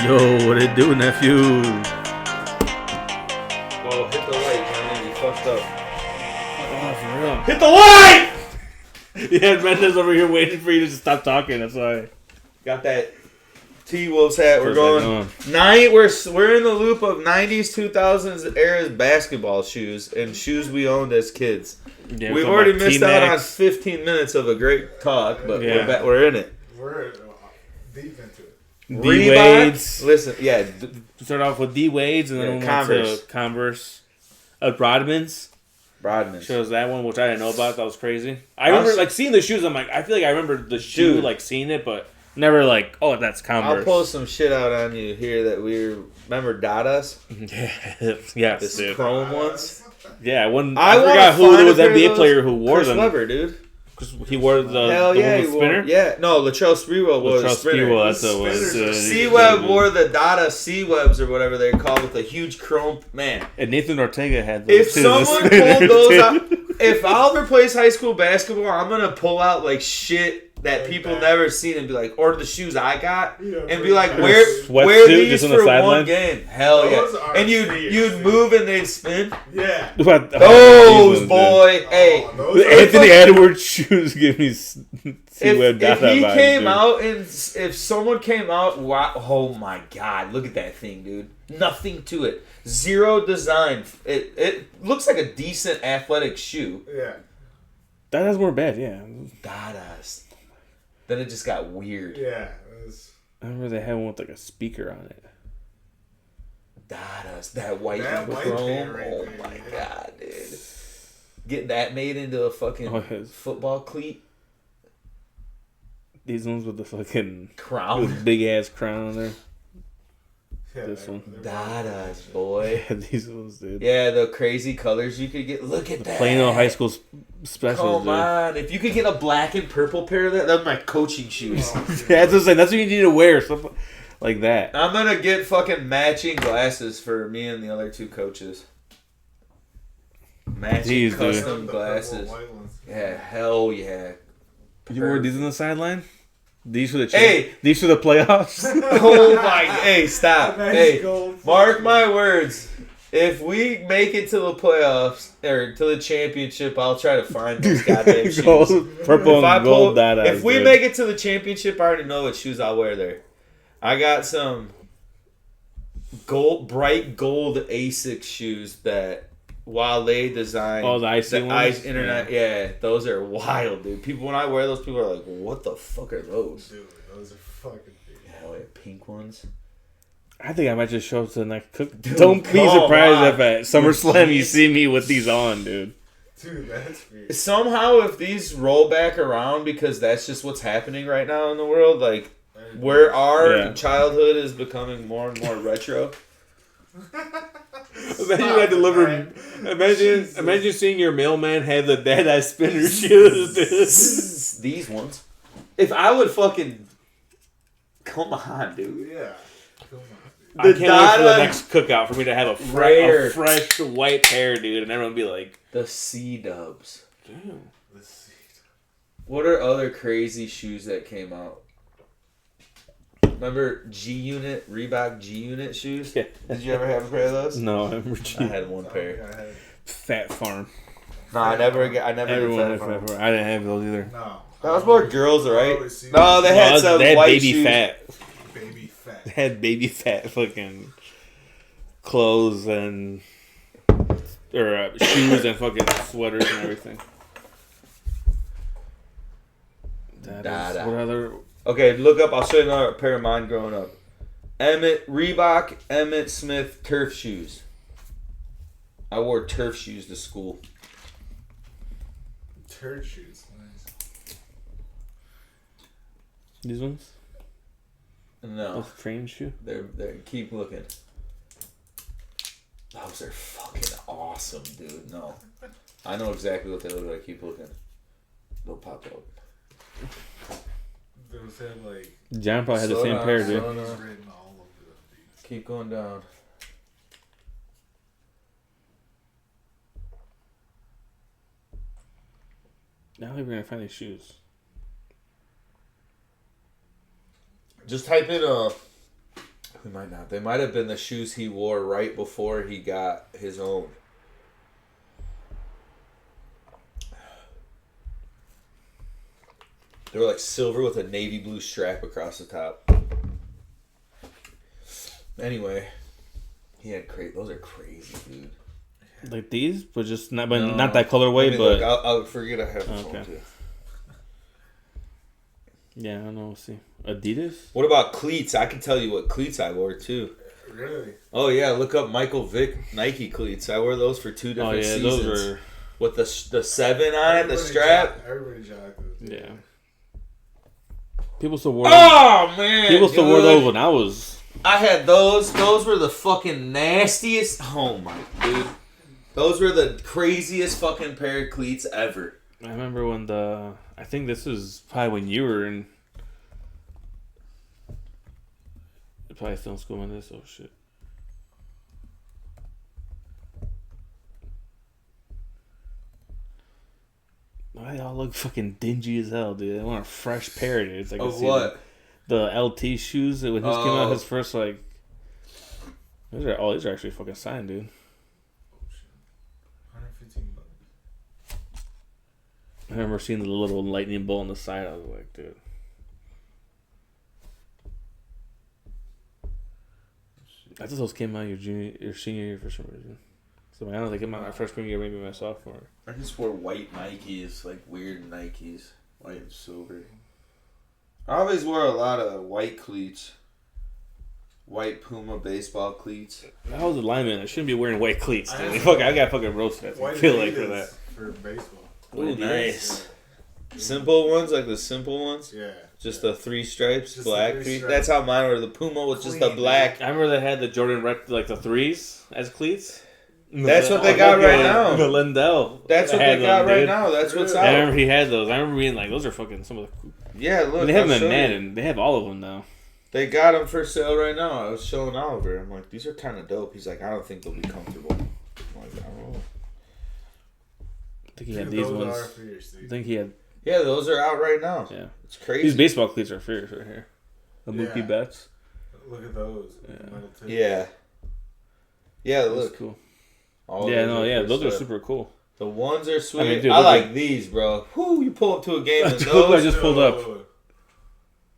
Yo, what it do, nephew? Whoa, hit the light, man. You fucked up. Oh, for real. Hit the light! Yeah, Mendes over here waiting for you to stop talking. That's why. Got that T-Wolves hat. We're First going. We're in the loop of 90s, 2000s era basketball shoes and shoes we owned as kids. Yeah, We've already missed out on 15 minutes of a great talk, but we're in it. We're deep into it. D-Wades. Listen, yeah. Start off with D-Wades and then we went to Converse. Broadman's. Shows that one, which I didn't know about. That was crazy. I remember seeing the shoes. I'm like, I feel like I remember the shoe, seeing it, but never oh, that's Converse. I'll post some shit out on you here that remember Dadas? Yes, this dude. Chrome ones. Yeah, I forgot who was NBA player who wore Chris them. Webber, dude. Because he wore the spinner? No, Latrell Sprewell wore the spinner. That's what it was. C-Web wore the Dada C-Webs or whatever they're called with a huge chrome, man. And Nathan Ortega had those If someone pulled those out, if I'll ever plays high school basketball, I'm going to pull out shit that people never seen and be like, or the shoes I got, and be like, wear these for one game. Hell yeah. And you'd move and they'd spin. Yeah. Those, boy. Hey. Anthony Edwards shoes give me C-Web if he came out and if someone came out, wow, oh my God, look at that thing, dude. Nothing to it. Zero design. It looks like a decent athletic shoe. Yeah. That has more bad, yeah. Dadas. Then it just got weird. Yeah. I remember they had one with a speaker on it. Dadas. That white chrome. Right oh my God, dude. Get that made into a fucking football cleat. These ones with the fucking crown. Big ass crown on there. Yeah, this one. Dadas, boy. Yeah, these ones, dude. Yeah, the crazy colors you could get. Look at that. Plano High School specials. Come on. If you could get a black and purple pair of that's my coaching shoes. Yeah, that's what I'm saying. That's what you need to wear. Stuff like that. I'm going to get fucking matching glasses for me and the other two coaches. Matching custom glasses. Yeah, hell yeah. You wore these on the sideline? These for the these for the playoffs? Oh my! Hey, stop! Hey, mark my words. If we make it to the playoffs or to the championship, I'll try to find those goddamn shoes. Purple and gold. If we make it to the championship, I already know what shoes I'll wear there. I got some bright gold Asics shoes that Wale designed. Oh, the icy ones? Yeah, those are wild, dude. When I wear those, people are like, what the fuck are those? Dude, those are fucking big. Hell yeah, pink ones. I think I might just show up to the next cook. Don't be surprised if at SummerSlam you see me with these on, dude. Dude, that's weird. Somehow, if these roll back around, because that's just what's happening right now in the world, where our childhood is becoming more and more retro. Imagine seeing your mailman have the dead-eye spinner shoes. These ones. If I would fucking... Come on, dude. Yeah. Come on, dude. I can't wait for the next cookout for me to have a fresh white pair, dude, and everyone be like... The C-dubs. Damn. The C-dubs. What are other crazy shoes that came out? Remember G-Unit, Reebok G-Unit shoes? Yeah. Did you ever have a pair of those? No, I remember I had one pair. Fat Farm. No, I never did Fat Farm. I didn't have those either. No. That was more girls, right? No, they had some white baby shoes. fat. Baby fat. They had baby fat fucking clothes and shoes and fucking sweaters and everything. What other? Okay, look up. I'll show you another pair of mine growing up. Reebok Emmett Smith turf shoes. I wore turf shoes to school. Turf shoes, nice. These ones? No. Those train shoe? They're keep looking. Those are fucking awesome, dude. No. I know exactly what they look like. Keep looking. They'll pop up. Those have John probably had the same pair, dude. Keep going down. Now we're gonna find these shoes. Just type in We might not. They might have been the shoes he wore right before he got his own. They were like silver with a navy blue strap across the top. Anyway, he had those are crazy, dude. Like these, but just not that colorway. But look, I'll forget I have the phone too. Yeah, I don't know. We'll see. Adidas. What about cleats? I can tell you what cleats I wore too. Really? Oh yeah, look up Michael Vick Nike cleats. I wore those for 2 different seasons. Those were with the 7 on it, the strap. Everybody jogged those. Yeah. People still wore. Oh man! People still wore those when I was. I had those. Those were the fucking nastiest. Oh my dude. Those were the craziest fucking pair of cleats ever. I remember when I think this was probably when you were in. You're probably still in school when this. Oh shit. They all look fucking dingy as hell, dude. I want a fresh pair, dude. It's like of what? The LT shoes that when he came out his first like. These are actually fucking signed, dude. I remember seeing the little lightning bolt on the side. I was like, dude. I thought those came out your senior year for some reason. So I don't know, they came out my freshman year, maybe my sophomore. I just wore white Nikes, like weird Nikes, white and silver. I always wore a lot of white cleats. White Puma baseball cleats. I was a lineman. I shouldn't be wearing white cleats, dude. I got fucking roasted. I feel like for that. For baseball. Ooh, nice. Yeah. Simple ones, like the simple ones? Yeah. Just the 3 stripes, just black 3. That's how mine were. The Puma was just the black. I remember they had the Jordan like the 3s as cleats. That's what they got right now. The Lindell. That's what they got right now. That's what's out. I remember he had those. I remember being like, those are fucking some of the. Yeah, look. They have them in Madden. They have all of them now. They got them for sale right now. I was showing Oliver. I'm like, these are kind of dope. He's like, I don't think they'll be comfortable. I'm like, I don't know. I think he had these ones. I think he had. Yeah, those are out right now. Yeah, it's crazy. These baseball cleats are fierce right here. The Mookie Betts. Look at those. Yeah. Yeah, look. Cool. Those are super cool. The ones are sweet. I, mean, dude, I like these, bro. Whoo, you pull up to a game and those. I just pulled up.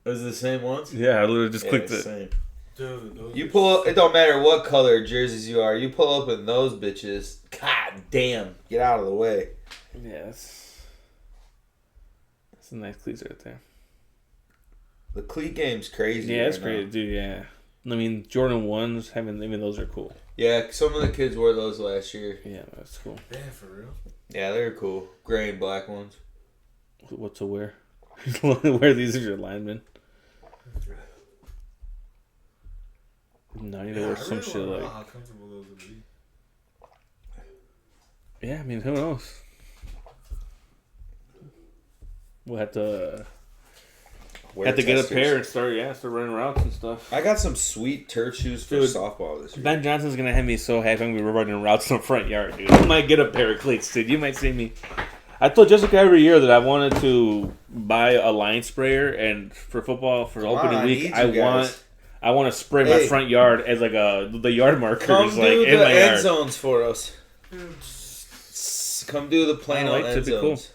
Those are the same ones? Yeah, I literally just clicked it. Same. Dude, you pull up, it don't matter what color jerseys you are. You pull up in those bitches. God damn. Get out of the way. Yeah, that's some nice cleats right there. The cleat game's crazy. Yeah, it's crazy, dude. Yeah. I mean, Jordan 1s, those are cool. Yeah, some of the kids wore those last year. Yeah, that's cool. Damn, for real? Yeah, they're cool. Gray and black ones. What to wear? Wear these as your linemen. No, you need to wear some shit like. How comfortable those would be. Yeah, I mean, who knows? We'll have to get a pair and start running routes and stuff. I got some sweet turf shoes for softball this year. Ben Johnson's gonna have me so happy I'm gonna be running routes in the front yard, dude. I might get a pair of cleats, dude. You might see me. I told Jessica every year that I wanted to buy a line sprayer, and for football for opening week, I want to spray my front yard as like the yard markers. Come do in the my end yard. zones for us. Come do the Plano end zones. Cool.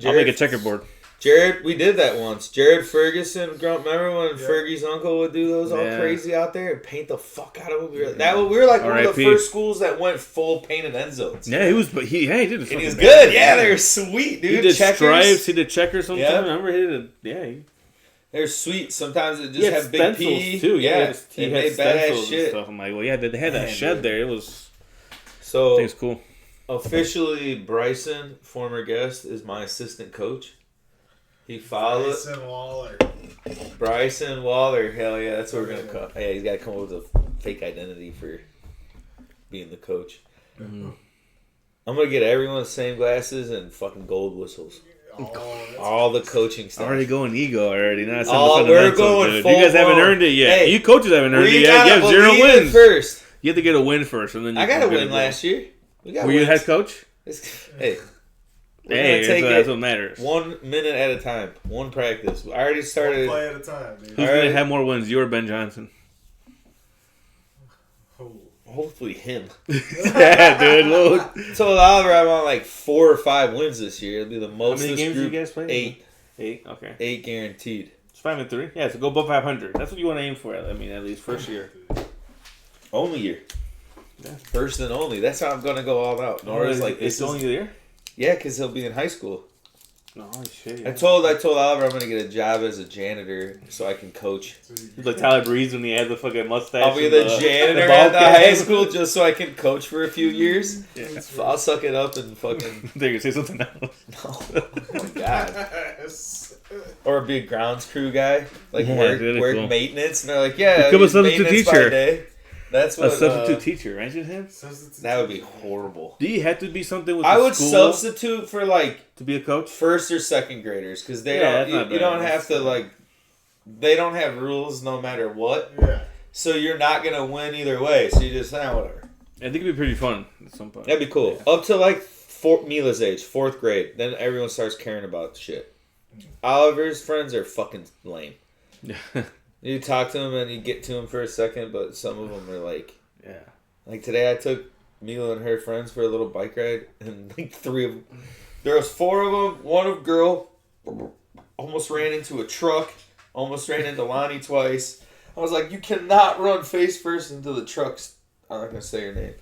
I'll make a checkerboard. Jared, we did that once. Jared Ferguson, remember when Fergie's uncle would do those all crazy out there and paint the fuck out of them? We were like one of the first schools that went full painted end zones. Yeah, he did. And he was good. Yeah, they were sweet, dude. He did stripes. He did checkers sometimes. Yeah. Remember he did. They're sweet. Sometimes it just have big P too. Yeah, he had stencils and stuff. I'm like, well, yeah, they had that shed there. It was. So I think it's cool. Officially, Bryson, former guest, is my assistant coach. He followed Bryson Waller. Hell yeah, that's what we're gonna call. Yeah, he's got to come up with a fake identity for being the coach. Mm-hmm. I'm gonna get everyone the same glasses and fucking gold whistles. All the coaching stuff. Already going ego already. Not we're going dude. You guys haven't earned it yet. Hey, you coaches haven't earned it yet. You have 0 wins first. You have to get a win first, and then I got a win last year. Were you head coach? Hey, that's what matters. 1 minute at a time. One practice. I already started. 1 play at a time, dude. Who's going to have more wins, you or Ben Johnson? Hopefully him. Yeah, dude. Look. Told Oliver I'm on like 4 or 5 wins this year. It'll be the most. How many games do you guys play? 8. 8. Okay. 8 guaranteed. It's 5-3. Yeah, so go above 500. That's what you want to aim for. I mean, at least first year. Only year. Yeah. First and only. That's how I'm gonna go all out. Nora's like, it's only a year. Yeah, because he'll be in high school. No, shit. Yeah. I told Oliver I'm gonna get a job as a janitor so I can coach. He's like Tyler Breeze when he had the fucking mustache. I'll be the janitor at the high school just so I can coach for a few years. Yeah. I'll suck it up and fucking. They're gonna say something else. No. Oh my god. Or be a grounds crew guy, like work cool. Maintenance, and they're like, yeah, become a substitute teacher. That's what a substitute teacher. Imagine him. That would be horrible. Do you have to be something with? I the would school substitute for like to be a coach, first or second graders, because they don't. You don't have to like. They don't have rules no matter what. Yeah. So you're not gonna win either way. So you just whatever. I think it'd be pretty fun at some point. That'd be cool. Yeah. Up to like Mila's age, 4th grade. Then everyone starts caring about shit. Oliver's friends are fucking lame. You talk to them and you get to them for a second, but some of them are like, yeah. Like today, I took Mila and her friends for a little bike ride, and like 3 of them, there was 4 of them. One of girl almost ran into a truck, almost ran into Lonnie twice. I was like, you cannot run face first into the trucks. I'm not gonna say your name,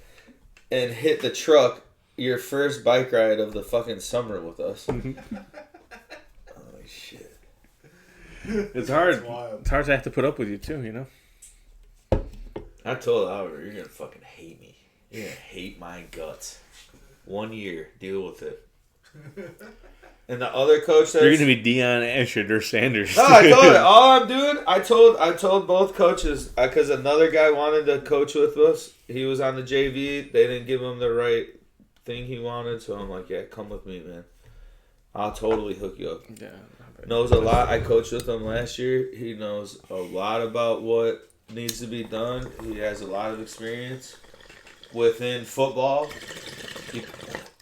and hit the truck. Your first bike ride of the fucking summer with us. Shit. It's hard. It's hard to have to put up with you too, you know. I told Oliver, you're gonna fucking hate me. You're gonna hate my guts. 1 year, deal with it. And the other coach says, you're gonna be Deion Ashford or Sanders. No, I told it. All I'm doing, I told both coaches because another guy wanted to coach with us. He was on the JV. They didn't give him the right thing he wanted, so I'm like, yeah, come with me, man. I'll totally hook you up. Yeah. Knows a lot. I coached with him last year. He knows a lot about what needs to be done. He has a lot of experience within football. He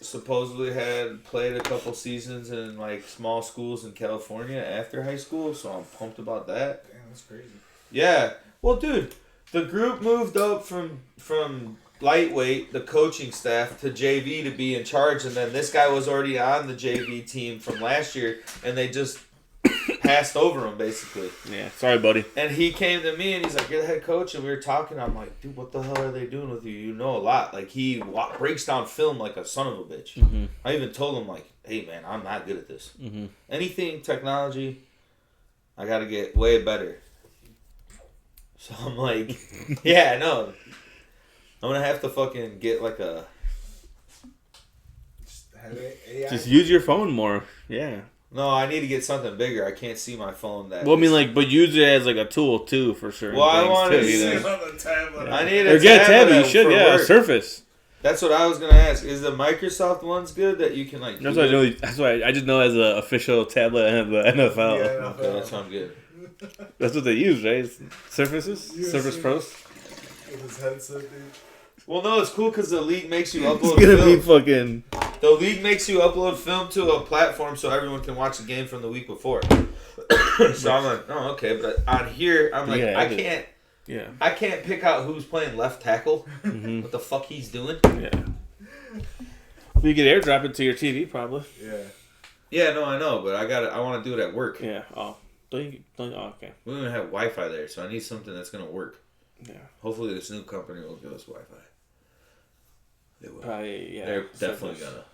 supposedly had played a couple seasons in like small schools in California after high school, so I'm pumped about that. Damn, that's crazy. Yeah. Well, dude, the group moved up from lightweight, the coaching staff, to JV to be in charge, and then this guy was already on the JV team from last year, and they just passed over him, basically. Yeah, sorry, buddy. And he came to me, and he's like, you're the head coach, and we were talking. I'm like, dude, what the hell are they doing with you? You know a lot. Like, he breaks down film like a son of a bitch. Mm-hmm. I even told him, like, hey, man, I'm not good at this. Mm-hmm. Anything technology, I got to get way better. So I'm like, yeah, no. I'm going to have to fucking get like a... Just use your phone more. Yeah. No, I need to get something bigger. I can't see my phone that. Well, I mean, like, but use it as like a tool too for certain. Well, I want to see on the tablet. I need a tablet. You should, yeah, a Surface. That's what I was gonna ask. Is the Microsoft ones good that you can like? That's what I know. That's why I just know as an official tablet of the NFL. Yeah, okay, that sounds good. That's what they use, right? Surfaces, Surface Pros. With his headset, dude. Well, no, it's cool because the league makes you upload. It's gonna be fucking. The league makes you upload film to a platform so everyone can watch the game from the week before. So I'm like, oh, okay, but on here, I'm like, I can't. Yeah. I can't pick out who's playing left tackle. Mm-hmm. What the fuck he's doing? Yeah. Well, you can airdrop it to your TV, probably. Yeah. Yeah, no, I know, but I want to do it at work. Yeah. Oh. Oh, okay. We don't even have Wi-Fi there, so I need something that's gonna work. Yeah. Hopefully, this new company will give us Wi-Fi. They will. Probably, yeah. They're definitely gonna.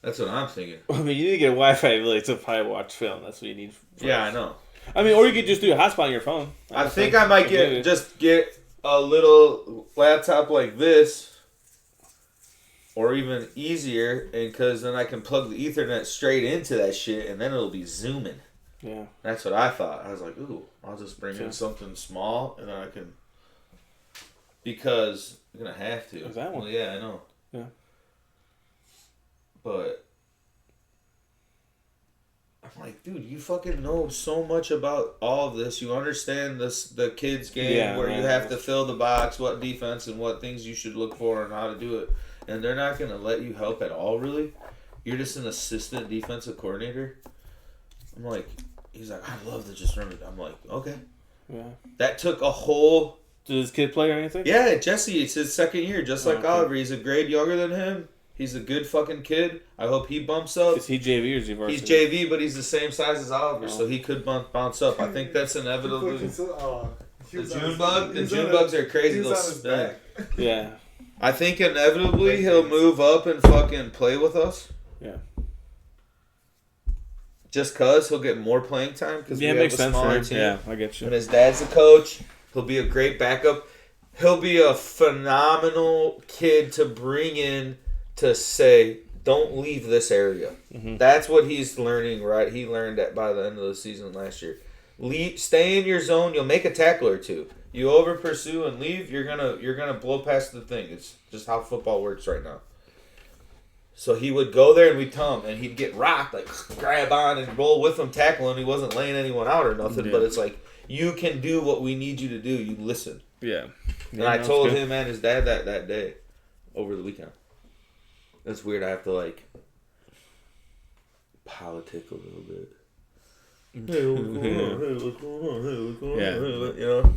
That's what I'm thinking. I mean, you need to get Wi-Fi really to probably watch film. That's what you need. Yeah, I know. I mean, or you could just do a hotspot on your phone. I think I might get a little laptop like this, or even easier, and because then I can plug the Ethernet straight into that shit, and then it'll be zooming. Yeah, that's what I thought. I was like, ooh, I'll just bring in something small, and then I can. Because I'm gonna have to. Is that one? Well, yeah, I know. Yeah. But I'm like, dude, you fucking know so much about all of this. You understand the kids' game where you have to fill the box, what defense and what things you should look for and how to do it. And they're not going to let you help at all, really. You're just an assistant defensive coordinator. I'm like, he's like, I'd love to just run it. I'm like, okay. Yeah. That took a whole Did his kid play or anything? Yeah, Jesse. It's his second year, just like Oliver. He's a grade younger than him. He's a good fucking kid. I hope he bumps up. Is he JV or is he varsity? He's JV, but he's the same size as Oliver, so he could bounce up. I think that's inevitable. The June bugs are crazy. They'll spin. Yeah. I think inevitably he'll move up and fucking play with us. Yeah. Just cause he'll get more playing time because we have a smaller team. Yeah, I get you. And his dad's a coach. He'll be a great backup. He'll be a phenomenal kid to bring in to say, don't leave this area. Mm-hmm. That's what he's learning, right? He learned that by the end of the season last year. Stay in your zone. You'll make a tackle or two. You over pursue and leave, you're gonna blow past the thing. It's just how football works right now. So he would go there and we'd tell him, and he'd get rocked, like grab on and roll with him, tackle him. He wasn't laying anyone out or nothing, but it's like, you can do what we need you to do. You listen. Yeah. And I told him and his dad that day over the weekend. It's weird. I have to like politic a little bit. Hey, what's going on? Hey, what's going on? Hey, what's going on? Hey, you know.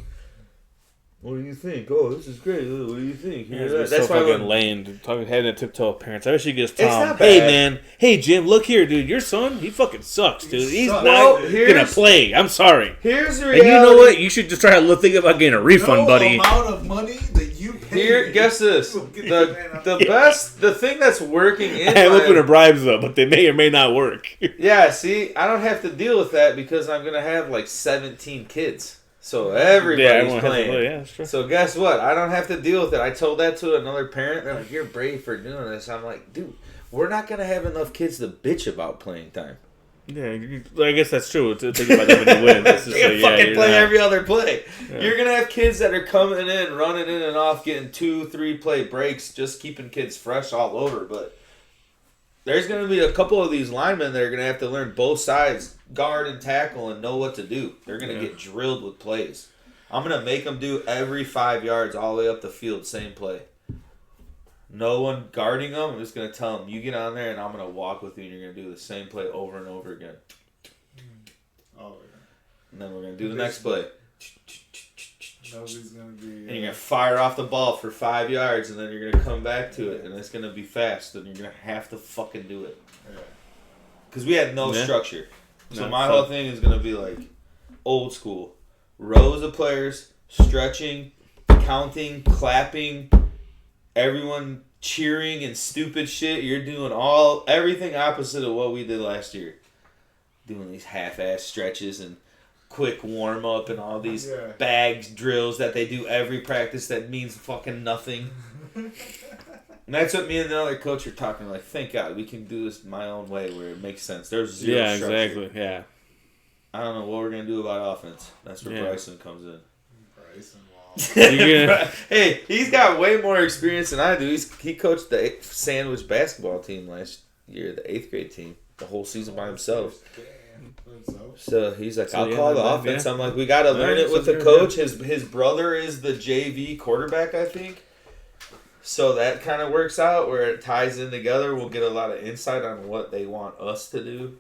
What do you think? Oh, this is great. What do you think? Yeah, that's so why fucking lame. Heading to tiptoe parents. I wish you could just tell him, hey, man. Hey, Jim, look here, dude. Your son, he fucking sucks, dude. He's not going to play. I'm sorry. Here's the reality. And you know what? You should just try to think about getting a refund, buddy. The amount of money that you pay. Here, guess this. The thing that's working in I'm open to bribes, though, but they may or may not work. Yeah, see, I don't have to deal with that because I'm going to have like 17 kids. So everybody's playing. Yeah, that's true. So guess what? I don't have to deal with it. I told that to another parent. They're like, you're brave for doing this. I'm like, dude, we're not going to have enough kids to bitch about playing time. Yeah, I guess that's true. To think about them when you win. They're going to fucking play every other play. Yeah. You're going to have kids that are coming in, running in and off, getting 2-3 play breaks, just keeping kids fresh all over. But there's going to be a couple of these linemen that are going to have to learn both sides, guard and tackle, and know what to do. They're going to get drilled with plays. I'm going to make them do every 5 yards all the way up the field, same play. No one guarding them. I'm just going to tell them, you get on there, and I'm going to walk with you, and you're going to do the same play over and over again. Oh, yeah. And then we're going to do the next play. Nobody's going to be... And you're going to fire off the ball for 5 yards, and then you're going to come back to it, and it's going to be fast, and you're going to have to fucking do it. Because we had no structure. So my whole thing is going to be like old school. Rows of players, stretching, counting, clapping, everyone cheering and stupid shit. You're doing everything opposite of what we did last year. Doing these half-ass stretches and quick warm-up and all these bags drills that they do every practice that means fucking nothing. And that's what me and the other coach are talking like, thank God we can do this my own way where it makes sense. There's zero structure. Exactly. Yeah. I don't know what we're going to do about offense. That's where Bryson comes in. Bryson, Hey, he's got way more experience than I do. He coached the sandwich basketball team last year, the 8th grade team, the whole season by himself. So he's like, I'll call the offense. I'm like, we got to learn it with the coach. His brother is the JV quarterback, I think. So that kind of works out where it ties in together. We'll get a lot of insight on what they want us to do.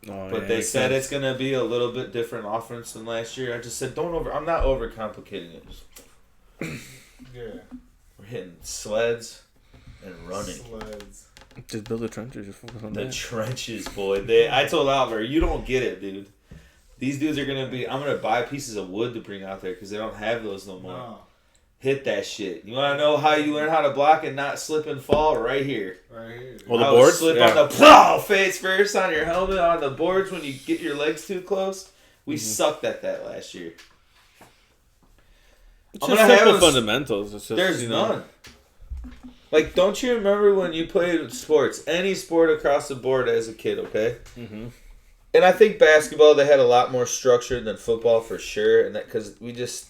But they said it's going to be a little bit different offense than last year. I just said, I'm not overcomplicating it. We're hitting sleds and running. Just build the trenches. Just focus on the trenches, boy. I told Oliver, you don't get it, dude. These dudes are going to be... I'm going to buy pieces of wood to bring out there because they don't have those no more. No. Hit that shit. You want to know how you learn how to block and not slip and fall? Right here. Well, the boards? Slip on the face first on your helmet on the boards when you get your legs too close. We sucked at that last year. It's just simple fundamentals. It's just, there's none. Like, don't you remember when you played sports? Any sport across the board as a kid, okay? Mm-hmm. And I think basketball, they had a lot more structure than football for sure. And that because we just...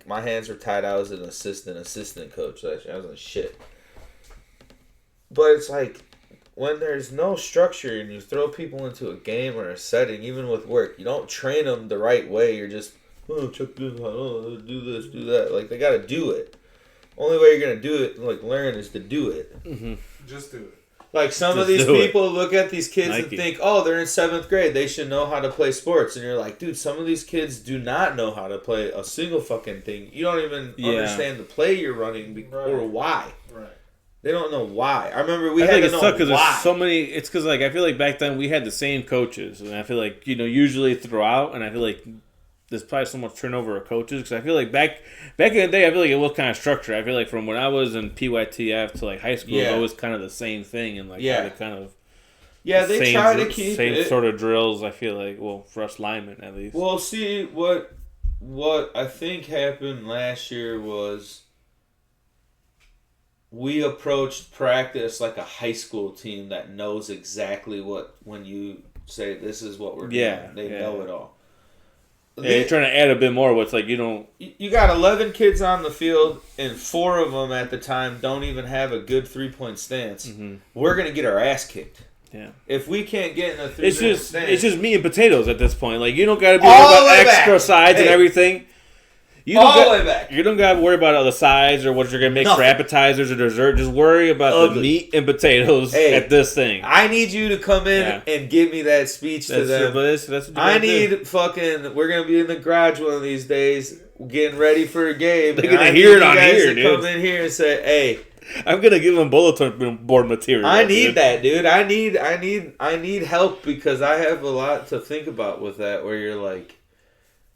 my hands were tied. I was an assistant coach last year. I was like, shit. But it's like, when there's no structure and you throw people into a game or a setting, even with work, you don't train them the right way. You're just, check this out, do this, do that. Like, they got to do it. Only way you're going to do it, like, learn is to do it. Mm-hmm. Just do it. Like, some of these people look at these kids and think, oh, they're in 7th grade. They should know how to play sports. And you're like, dude, some of these kids do not know how to play a single fucking thing. You don't even understand the play you're running or why. Right. They don't know why. I remember we had to know why. There's so many. It's because, like, I feel like back then we had the same coaches. And I feel like, usually throughout. And I feel like there's probably so much turnover of coaches. Because I feel like back in the day, I feel like it was kind of structured. I feel like from when I was in PYTF to, like, high school, it was always kind of the same thing. And, like, kind of... Yeah, they try to keep same sort of drills, I feel like. Well, for us linemen, at least. Well, see, what I think happened last year was... we approached practice like a high school team that knows exactly what, when you say this is what we're doing, they know it all. You're trying to add a bit more. What's like you don't. You got 11 kids on the field, and 4 of them at the time don't even have a good 3-point stance. Mm-hmm. We're gonna get our ass kicked. Yeah. If we can't get in a 3-point stance, it's just meat and potatoes at this point. Like you don't got to be worried about extra sides and everything. You don't all the way back. You don't got to worry about the sides or what you're going to make for appetizers or dessert. Just worry about the meat and potatoes at this thing. I need you to come in and give me that speech to them. I need fucking... We're going to be in the garage one of these days getting ready for a game. They're going to hear it on here, dude. Come in here and say, hey... I'm going to give them bulletin board material. I need that, dude. I need help because I have a lot to think about with that where you're like...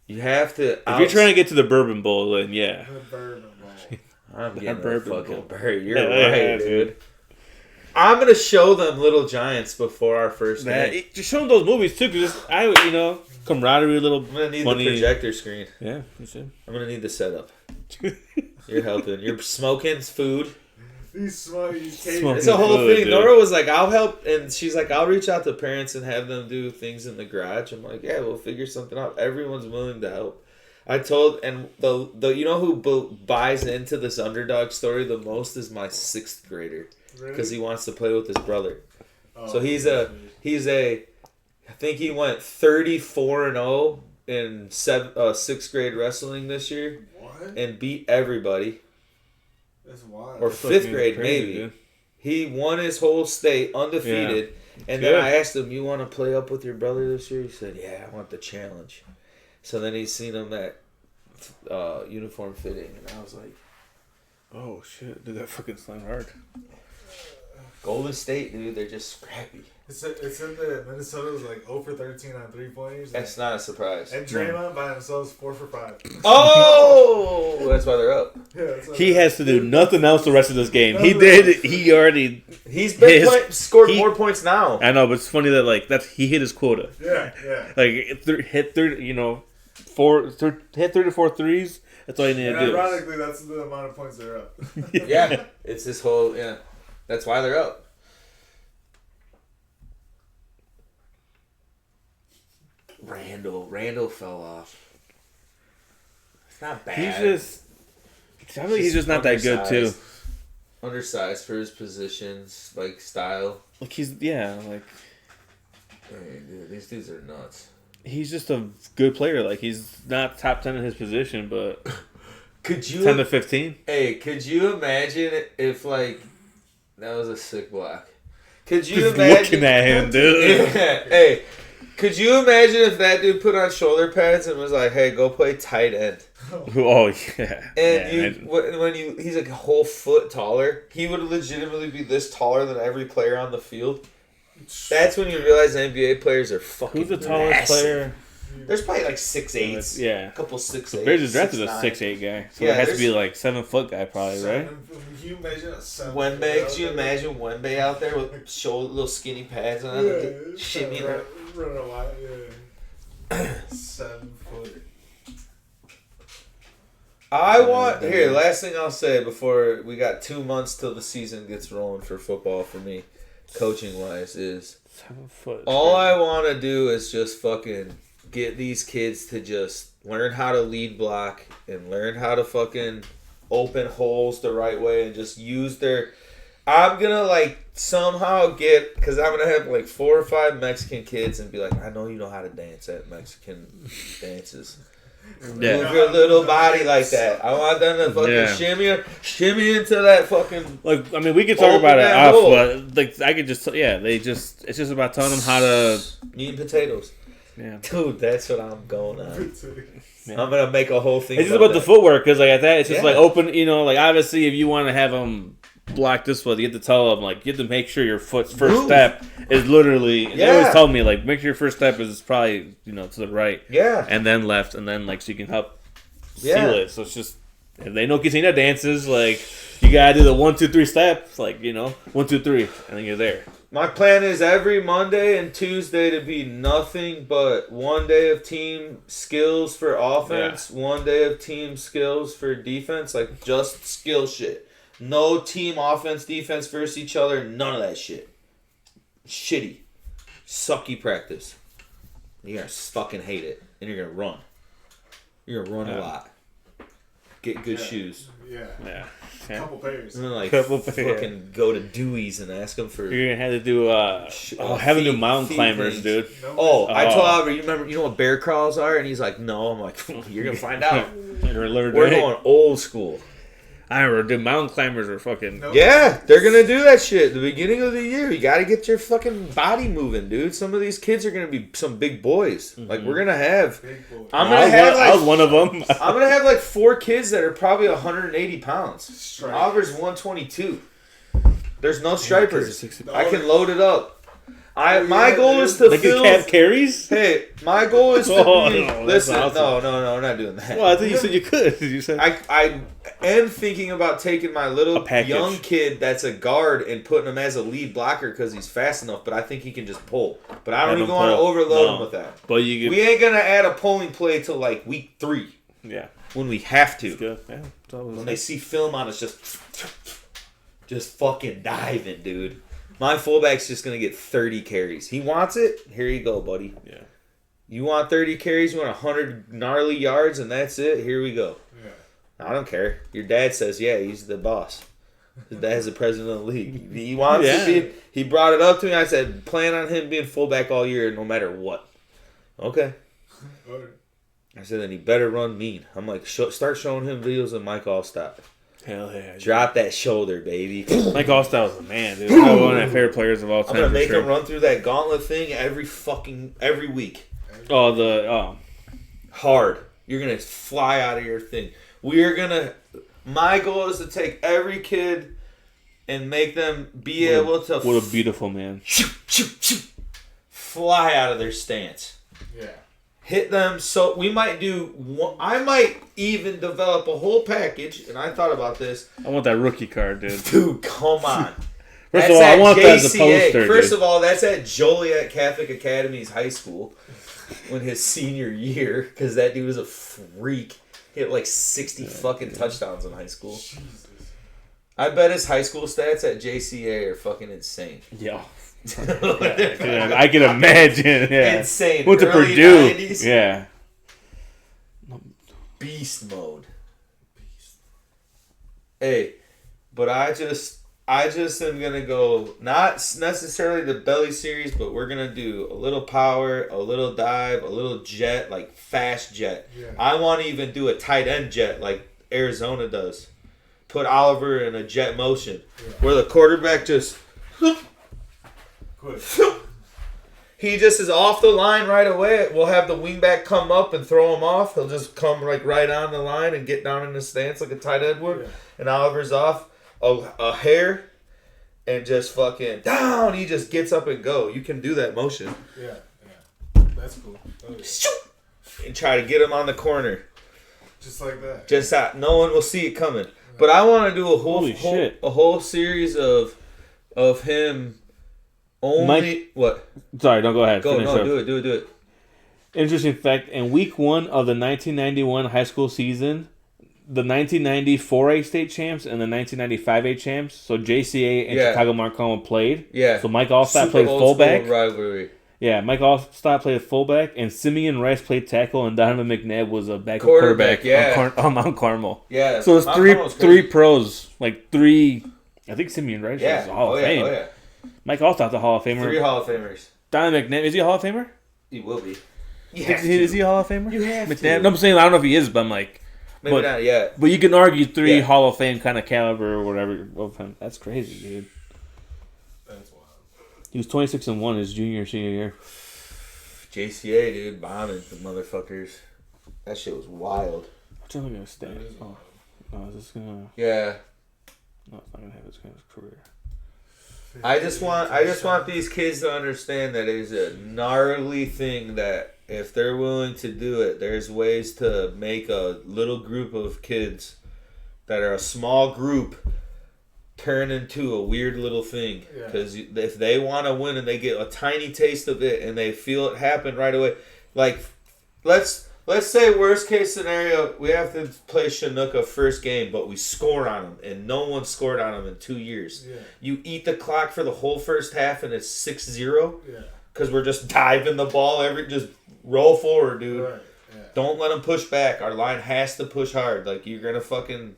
You have to... If you're trying to get to the Bourbon Bowl, then yeah. The Bourbon Bowl. I'm getting the fucking bird. You're right, dude. I'm going to show them Little Giants before our first game. Just show them those movies, too, because camaraderie, a little I'm going to need the projector screen. Yeah, you should. I'm going to need the setup. You're helping. You're smoking food. It's a whole thing. Dude. Nora was like, I'll help. And she's like, I'll reach out to parents and have them do things in the garage. I'm like, yeah, we'll figure something out. Everyone's willing to help. I told, and the you know who buys into this underdog story the most is my 6th grader. Because he wants to play with his brother. Oh, so he's a, I think he went 34-0 in 6th grade wrestling this year. What? And beat everybody. That's wild. Or 5th grade, maybe. Dude. He won his whole state undefeated. Yeah. And then I asked him, you want to play up with your brother this year? He said, yeah, I want the challenge. So then he's seen him at uniform fitting. And I was like, oh, shit. Dude, that fucking slam hard. Golden State, dude, they're just scrappy. It's in the Minnesota was like 0 for 13 on 3-pointers. That's not a surprise. And Draymond by themselves 4 for 5. Oh, that's why they're up. Yeah, he has to do nothing else the rest of this game. He did. He already. He's been scored more points now. I know, but it's funny that he hit his quota. Yeah. Like hit 30, hit 34 threes. That's all you need to do. Ironically, that's the amount of points they're up. Yeah, it's this whole That's why they're up. Randall fell off. It's not bad. He's just not that good too. Undersized for his positions, like style. Like Hey, dude, these dudes are nuts. He's just a good player. Like he's not top 10 in his position, but could you 10 to 15? Hey, could you imagine if like that was a sick block? Could you imagine looking at him, dude? Hey. Could you imagine if that dude put on shoulder pads and was like, "Hey, go play tight end"? Oh yeah. And he's like a whole foot taller. He would legitimately be this taller than every player on the field. That's when you realize NBA players are fucking. Who's the tallest player? There's probably like 6'8". Yeah, a couple 6'8". Bears drafted a 6'8" guy, so it has to be like 7-foot guy, probably, right? Can you imagine a 7? Wembe? Could you imagine Wembe out there with little skinny pads on? Shimmy. Run a lot, yeah. 7-footer. Last thing I'll say before we got 2 months till the season gets rolling for football for me, coaching wise, is 7 foot. All I want to do is just fucking get these kids to just learn how to lead block and learn how to fucking open holes the right way and just use their... I'm going to like somehow get... Because I'm going to have like 4 or 5 Mexican kids and be like, I know you know how to dance at Mexican dances. Yeah. Move your little body like that. I want them to fucking shimmy into that fucking. Like, I mean, we could talk about it off, but like, I could just, it's just about telling them how to eat potatoes. Yeah, dude, that's what I'm going on. Yeah. I'm gonna make a whole thing. It's just about the footwork, because like at that, it's just like open. You know, like obviously, if you want to have them block this way, you have to tell them like you have to make sure your foot's first step is literally. They always tell me like make sure your first step is probably to the right. Yeah, and then left, and then like so you can help seal it. So it's just if they know Quinceañera dances, like you gotta do the 1, 2, 3 steps, like 1, 2, 3, and then you're there. My plan is every Monday and Tuesday to be nothing but one day of team skills for offense, one day of team skills for defense, like just skill shit. No team offense, defense versus each other, none of that shit. Shitty. Sucky practice. You're going to fucking hate it, and you're going to run. You're going to run a lot. Get good shoes. Yeah. A couple pairs. And then fucking go to Dewey's and ask them for. You're gonna have to do have to do mountain climbers, dude. I told Albert, you know what bear crawls are, and he's like, no. I'm like, you're gonna find out. We're going old school. I remember the mountain climbers were fucking. Yeah, they're gonna do that shit at the beginning of the year. You gotta get your fucking body moving, dude. Some of these kids are gonna be some big boys. Mm-hmm. Like we're gonna have. I was one of them. I'm gonna have like 4 kids that are probably 180 pounds. Oliver's 122. There's no stripers. I can load it up. My goal is to fill. Cap carries? Hey, my goal is to be. Listen, awesome. No, I'm not doing that. Well, I think you said you could. You said I am thinking about taking my little young kid that's a guard and putting him as a lead blocker because he's fast enough. But I think he can just pull. But I don't even want to overload him with that. But we ain't gonna add a pulling play till like week 3. Yeah, when we have to. Good. Yeah, when they see film on us, just fucking diving, dude. My fullback's just going to get 30 carries. He wants it. Here you go, buddy. Yeah. You want 30 carries? You want 100 gnarly yards, and that's it? Here we go. Yeah. I don't care. Your dad says, yeah, he's the boss. His dad's the president of the league. He wants to be. He brought it up to me. I said, plan on him being fullback all year no matter what. Okay. I said, then he better run mean. I'm like, start showing him videos of Mike Allstott. Hell yeah. Drop that shoulder, baby. Mike Allstott was a man, dude. Probably one of my favorite players of all time. I'm going to make him run through that gauntlet thing every week. Hard. You're going to fly out of your thing. My goal is to take every kid and make them be able to. What a beautiful man. Fly out of their stance. Yeah. Hit them. So we might I might even develop a whole package, and I thought about this. I want that rookie card, dude. Dude, come on. First of all, I want that as a poster. First of all, that's at Joliet Catholic Academy's high school when his senior year, because that dude was a freak. He had like 60 fucking touchdowns in high school. Jesus. I bet his high school stats at JCA are fucking insane. Yeah. I can imagine. Yeah. Insane. Went to Purdue. 90s. Yeah. Beast mode. Hey, but I just am gonna go not necessarily the belly series, but we're gonna do a little power, a little dive, a little jet, like fast jet. Yeah. I want to even do a tight end jet like Arizona does. Put Oliver in a jet motion where the quarterback just. He just is off the line right away. We'll have the wingback come up and throw him off. He'll just come like right on the line and get down in the stance like a tight end would. Yeah. And Oliver's off a hair and just fucking down. He just gets up and go. You can do that motion. Yeah. That's cool. And try to get him on the corner. Just like that. Just out. No one will see it coming. But I want to do a whole series of him. What? Sorry, don't go ahead. Do it. Interesting fact: in week 1 of the 1991 high school season, the 1990 4A state champs and the 1995 5A champs, so JCA and Chicago Marcoma played. Yeah. So Mike Allstott played fullback. Rivalry. Yeah, Mike Allstott played fullback, and Simeon Rice played tackle, and Donovan McNabb was a backup quarterback on Mount Carmel. Yeah. So it's three pros, like 3. I think Simeon Rice was a Hall of Fame. Oh yeah. Mike Allstott's a Hall of Famer. 3 Hall of Famers. Donovan McNabb, is he a Hall of Famer? He will be. Is he a Hall of Famer? You have to. No, I'm saying I don't know if he is, but I'm like, maybe not yet. But you can argue 3 Hall of Fame kind of caliber or whatever. That's crazy, dude. That's wild. He was 26-1 his senior year. JCA, dude, bombing the motherfuckers. That shit was wild. I'm trying to look at his stats. Is this gonna? Yeah. No, it's not gonna have his career. I just want these kids to understand that it is a gnarly thing that if they're willing to do it, there's ways to make a little group of kids that are a small group turn into a weird little thing. Because if they want to win and they get a tiny taste of it and they feel it happen right away, like let's say worst case scenario, we have to play Chinook a first game, but we score on them, and no one scored on them in 2 years. Yeah. You eat the clock for the whole first half, and it's 6-0. Yeah. Because we're just diving the ball just roll forward, dude. Right. Yeah. Don't let them push back. Our line has to push hard. Like you're gonna fucking.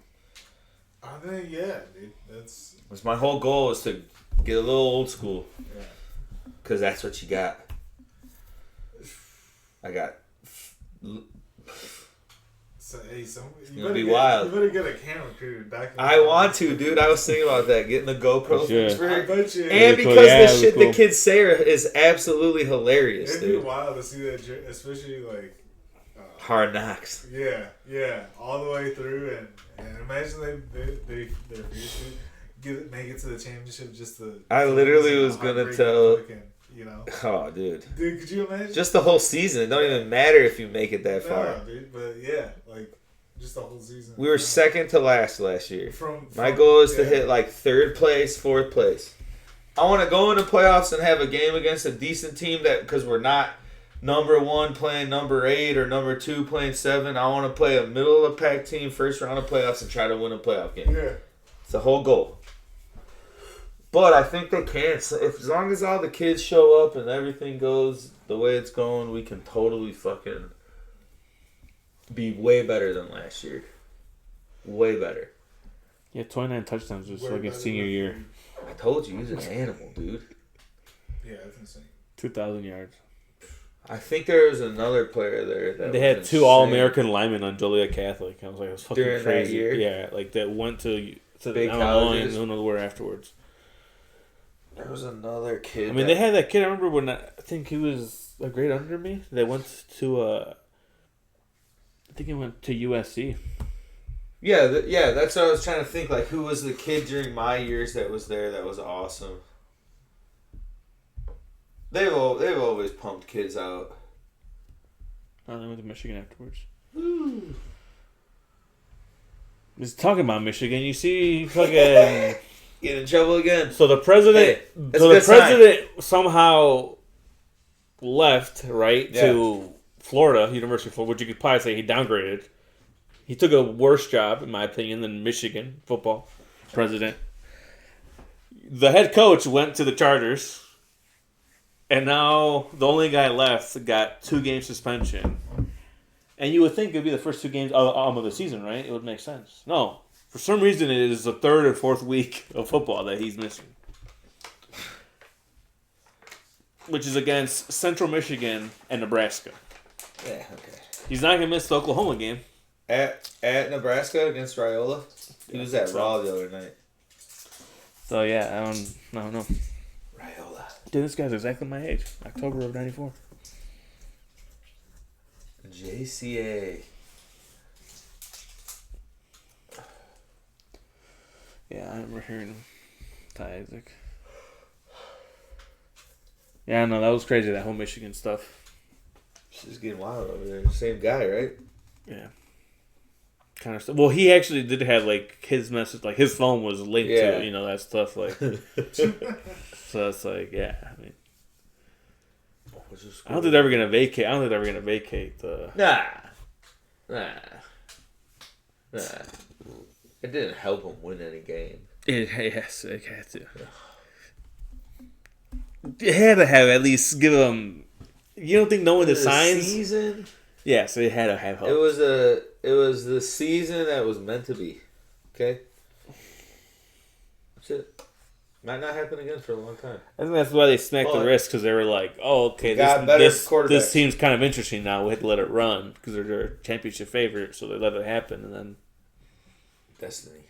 I think dude. That's my whole goal is to get a little old school. Yeah. Because that's what you got. I got. So, hey, you better be wild. You better get a camera crew. I want to, dude. I was thinking about that, getting the GoPro. I bet you. And because the shit the kids say is absolutely hilarious, dude. It'd be wild to see that, especially like Hard Knocks. Yeah, all the way through, and imagine they make it to the championship just to. I literally was gonna tell. You know? Oh, dude, could you imagine? Just the whole season. It don't even matter if you make it that far. No, dude, but yeah, like just the whole season. We were second to last year. My goal is to hit like 3rd place, 4th place. I want to go into playoffs and have a game against a decent team because we're not number 1 playing number 8 or number 2 playing 7. I want to play a middle of the pack team first round of playoffs and try to win a playoff game. Yeah, it's the whole goal. But I think they can. So as long as all the kids show up and everything goes the way it's going, we can totally fucking be way better than last year. Way better. Yeah, 29 touchdowns just like his senior year. I told you, he's an animal, dude. Yeah, that's insane. 2,000 yards. I think there was another player there that they had 2 All-American linemen on Joliet Catholic. I was like, it was fucking during crazy. That year? Yeah, like that went to big colleges. I don't know where afterwards. There was another kid. I mean, they had that kid. I remember when I think he was a grade under me. They went to I think he went to USC. Yeah, that's what I was trying to think. Like, who was the kid during my years that was there that was awesome? They've always pumped kids out. Oh, they went to Michigan afterwards. Woo. Just talking about Michigan, you see fucking. Get in trouble again. So the president, somehow left to Florida, University of Florida, which you could probably say he downgraded. He took a worse job, in my opinion, than Michigan football president. The head coach went to the Chargers, and now the only guy left got 2-game suspension. And you would think it would be the first 2 games of the season, right? It would make sense. No. For some reason, it is the 3rd or 4th week of football that he's missing. Which is against Central Michigan and Nebraska. Yeah, okay. He's not going to miss the Oklahoma game. At Nebraska against Raiola? He was at Raw the other night. So, yeah, I don't know. Raiola. Dude, this guy's exactly my age. October of 94. JCA. Yeah, I remember hearing Ty Isaac. Yeah, no, that was crazy, that whole Michigan stuff. This is getting wild over there. Same guy, right? Yeah. Kind of stuff. Well, he actually did have, like, his message, like, his phone was linked to, you know, that stuff, like. So it's like, yeah, I mean. I don't think they're ever gonna vacate the. Nah. It didn't help him win any game. It had to. It had to have at least give him. You don't think knowing the signs? Season. Yeah, so it had to have help. It was the season that was meant to be. Okay. That's it. Might not happen again for a long time. I think that's why they smacked the wrist, because they were like, oh, okay, this team's kind of interesting now. We had to let it run because they're a championship favorite, so they let it happen, and then... Destiny.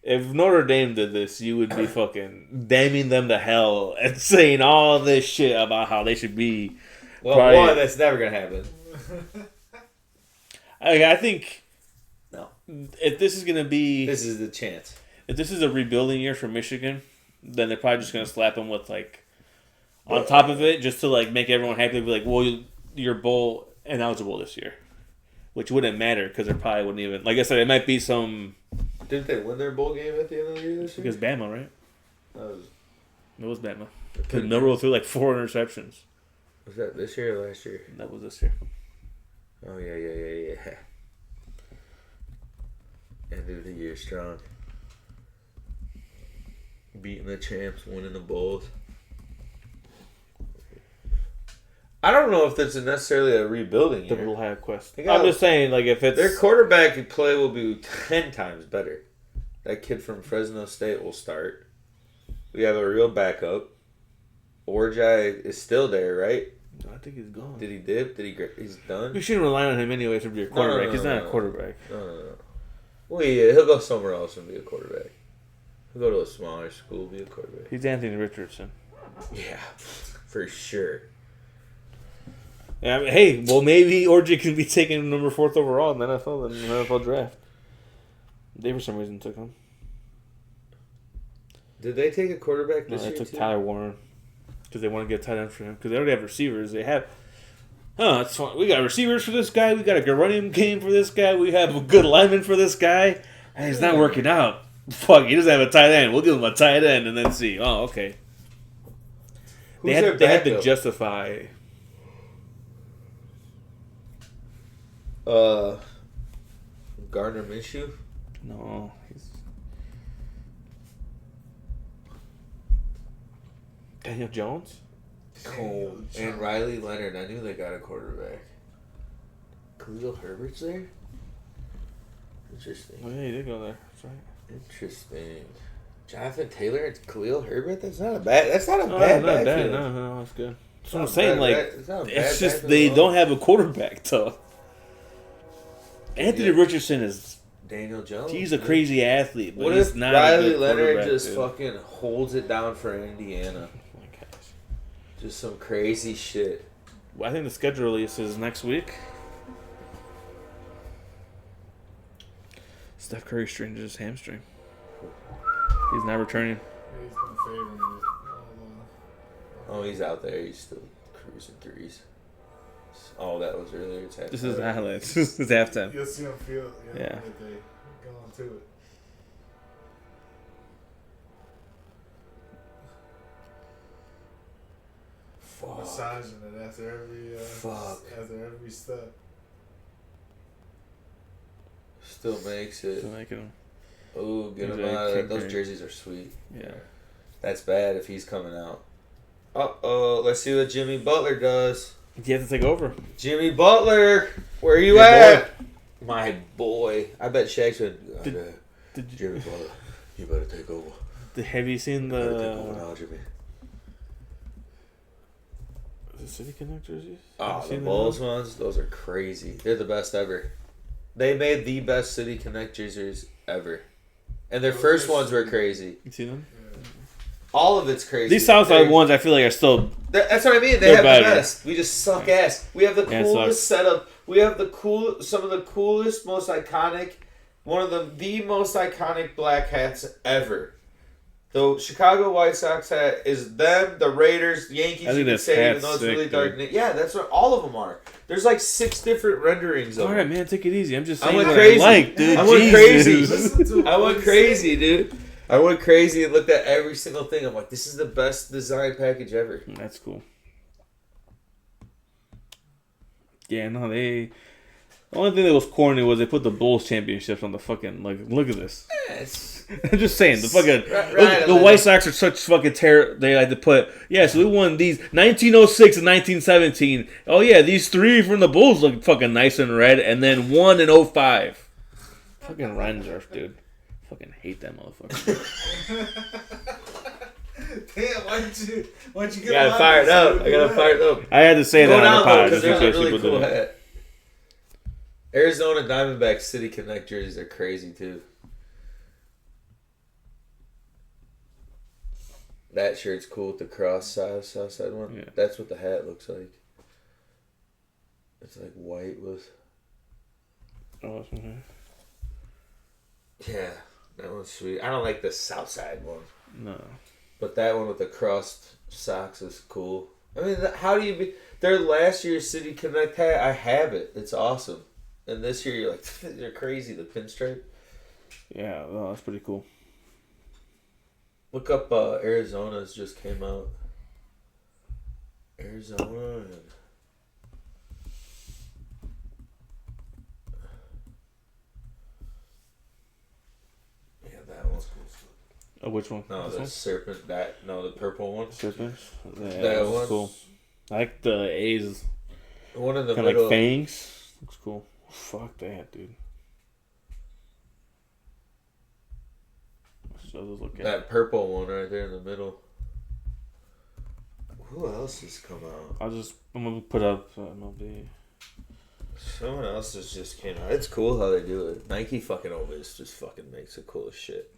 If Notre Dame did this, you would be fucking damning them to hell and saying all this shit about how they should be. Well, one, that's never going to happen. I think... No. If this is going to be... This is the chance. If this is a rebuilding year for Michigan, then they're probably just going to slap them with, like, on top of it, just to, like, make everyone happy. Be like, well, you're bowl ineligible this year. Which wouldn't matter, because they probably wouldn't even... Like I said, it might be some... Didn't they win their bowl game at the end of the year this year? Because Bama, right? It was Bama. Because Okay. Milroe threw, like, 4 interceptions. Was that this year or last year? That was this year. Oh, yeah. End of the year strong. Beating the champs, winning the bowls. I don't know if that's necessarily a rebuilding year. The little high quest. I'm just saying, like, if it's... Their quarterback play will be 10 times better. That kid from Fresno State will start. We have a real backup. Orjai is still there, right? I think he's gone. Did he dip? He's done? We shouldn't rely on him anyway to be a quarterback. He's not a quarterback. No. Well, yeah, he'll go somewhere else and be a quarterback. He'll go to a smaller school, be a quarterback. He's Anthony Richardson. Yeah, for sure. Yeah, I mean, hey, well, maybe Orji can be taken number 4th overall in the NFL draft. They, for some reason, took him. Did they take a quarterback this year? They took Tyler Warren because they want to get a tight end for him because they already have receivers. They have... That's fine. We got receivers for this guy. We got a good running game for this guy. We have a good lineman for this guy. And he's not working out. Fuck, he doesn't have a tight end. We'll give him a tight end and then see. Oh, okay. They had to justify... Gardner Minshew? No, he's... Daniel Jones? Oh, and Riley Leonard. I knew they got a quarterback. Khalil Herbert's there? Interesting. Oh, yeah, he did go there. That's right. Interesting. Jonathan Taylor and Khalil Herbert? That's not a bad backfield. No, that's good. That's what I'm saying. It's just they don't have a quarterback, though. Anthony Richardson is... Daniel Jones. He's a crazy athlete, but what he's if not Riley Leonard just fucking holds it down for Indiana? Oh my gosh. Just some crazy shit. Well, I think the schedule release is next week. Steph Curry strained his hamstring. He's not returning. He's been favoring it. Oh, he's out there. He's still cruising threes. Oh, that was earlier. It's halftime. This is the highlights. This is halftime. You'll see him feel. Yeah. That they go on to it. Fuck. Massaging it after every step. Still makes it. Still making him. Oh, get him out of there. Those jerseys are sweet. Yeah. That's bad if he's coming out. Uh-oh. Let's see what Jimmy Butler does. You have to take over. Jimmy Butler, where you at? My boy. I bet Shaq's would. Jimmy Butler, you better take over. Have you seen Take over now, Jimmy. The City Connect jerseys? Oh, the Bulls ones? Those are crazy. They're the best ever. They made the best City Connect jerseys ever. And their first ones were crazy. You seen them? All of it's crazy. These Southside ones, I feel like, are still... That's what I mean. They have better. The best. We just suck ass. We have the coolest setup. We have some of the coolest, most iconic, one of the most iconic black hats ever. The Chicago White Sox hat is them, the Raiders, the Yankees, you can say, even though it's really dark. Yeah, that's what all of them are. There's like 6 different renderings of them. All right, man, take it easy. I'm just saying I went crazy. dude. I went crazy. I went crazy, dude. I went crazy and looked at every single thing. I'm like, this is the best design package ever. That's cool. Yeah, no, the only thing that was corny was they put the Bulls championships on the fucking, like, look at this. I'm just saying, the fucking, the White Sox are such fucking terror. They had to put, so we won these 1906 and 1917. Oh, yeah, these 3 from the Bulls look fucking nice and red, and then 1 in 05. Fucking Reinsdorf, dude. Fucking hate that motherfucker. Damn, why'd you get I got fired up. I got fired up. I had to say that on the pod because there's a really cool hat. Arizona Diamondbacks City Connect jerseys are crazy too. That shirt's cool with the cross south side one. Yeah. That's what the hat looks like. It's like white with. Oh, that's okay. Yeah, that one's sweet. I don't like the south side one. No. But that one with the crossed socks is cool. I mean, how do you be... Their last year's City Connect hat, I have it. It's awesome. And this year, you're like, you're crazy, the pinstripe. Yeah, well, that's pretty cool. Look up Arizona's just came out. Arizona and... Oh, which one? No, the serpent. The purple one. Serpent. Yeah, that one's cool. I like the A's. One in the middle. Like fangs. Looks cool. Fuck that, dude. That purple one right there in the middle. Who else has come out? I'm gonna put up MLB. Someone else has just came out. It's cool how they do it. Nike fucking always just fucking makes the coolest shit.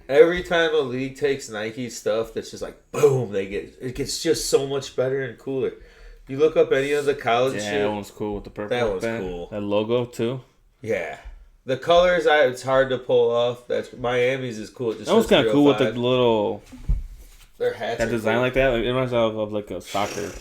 Every time a league takes Nike stuff, that's just like boom, it gets just so much better and cooler. You look up any of the college shit. Yeah, that one's cool with the purple. That one's cool. That logo too. Yeah, the colors, it's hard to pull off. That's Miami's is cool. That one's kind of cool with the little. Their hats. That design cool. Like that, it reminds me of like a soccer.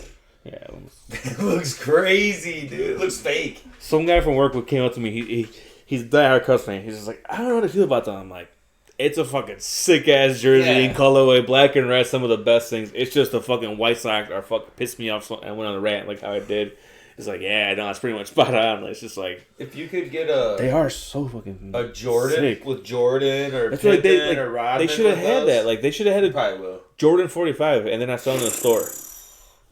Yeah, it looks crazy, dude. It looks fake. Some guy from work came up to me. He's a diehard Cubs fan. He's just like, I don't know how to feel about that. I'm like, it's a fucking sick ass jersey, colorway, black and red. Some of the best things. It's just the fucking White Sox are fucking pissed me off. And went on a rant like how I did. It's like, yeah, no, it's pretty much spot on. It's just like, if you could get they are so fucking a Jordan sick. With Jordan or Pippen like they, like, or Rodman. They should have had that. Like they should have had a probably will. Jordan 45, and then I saw it in the store.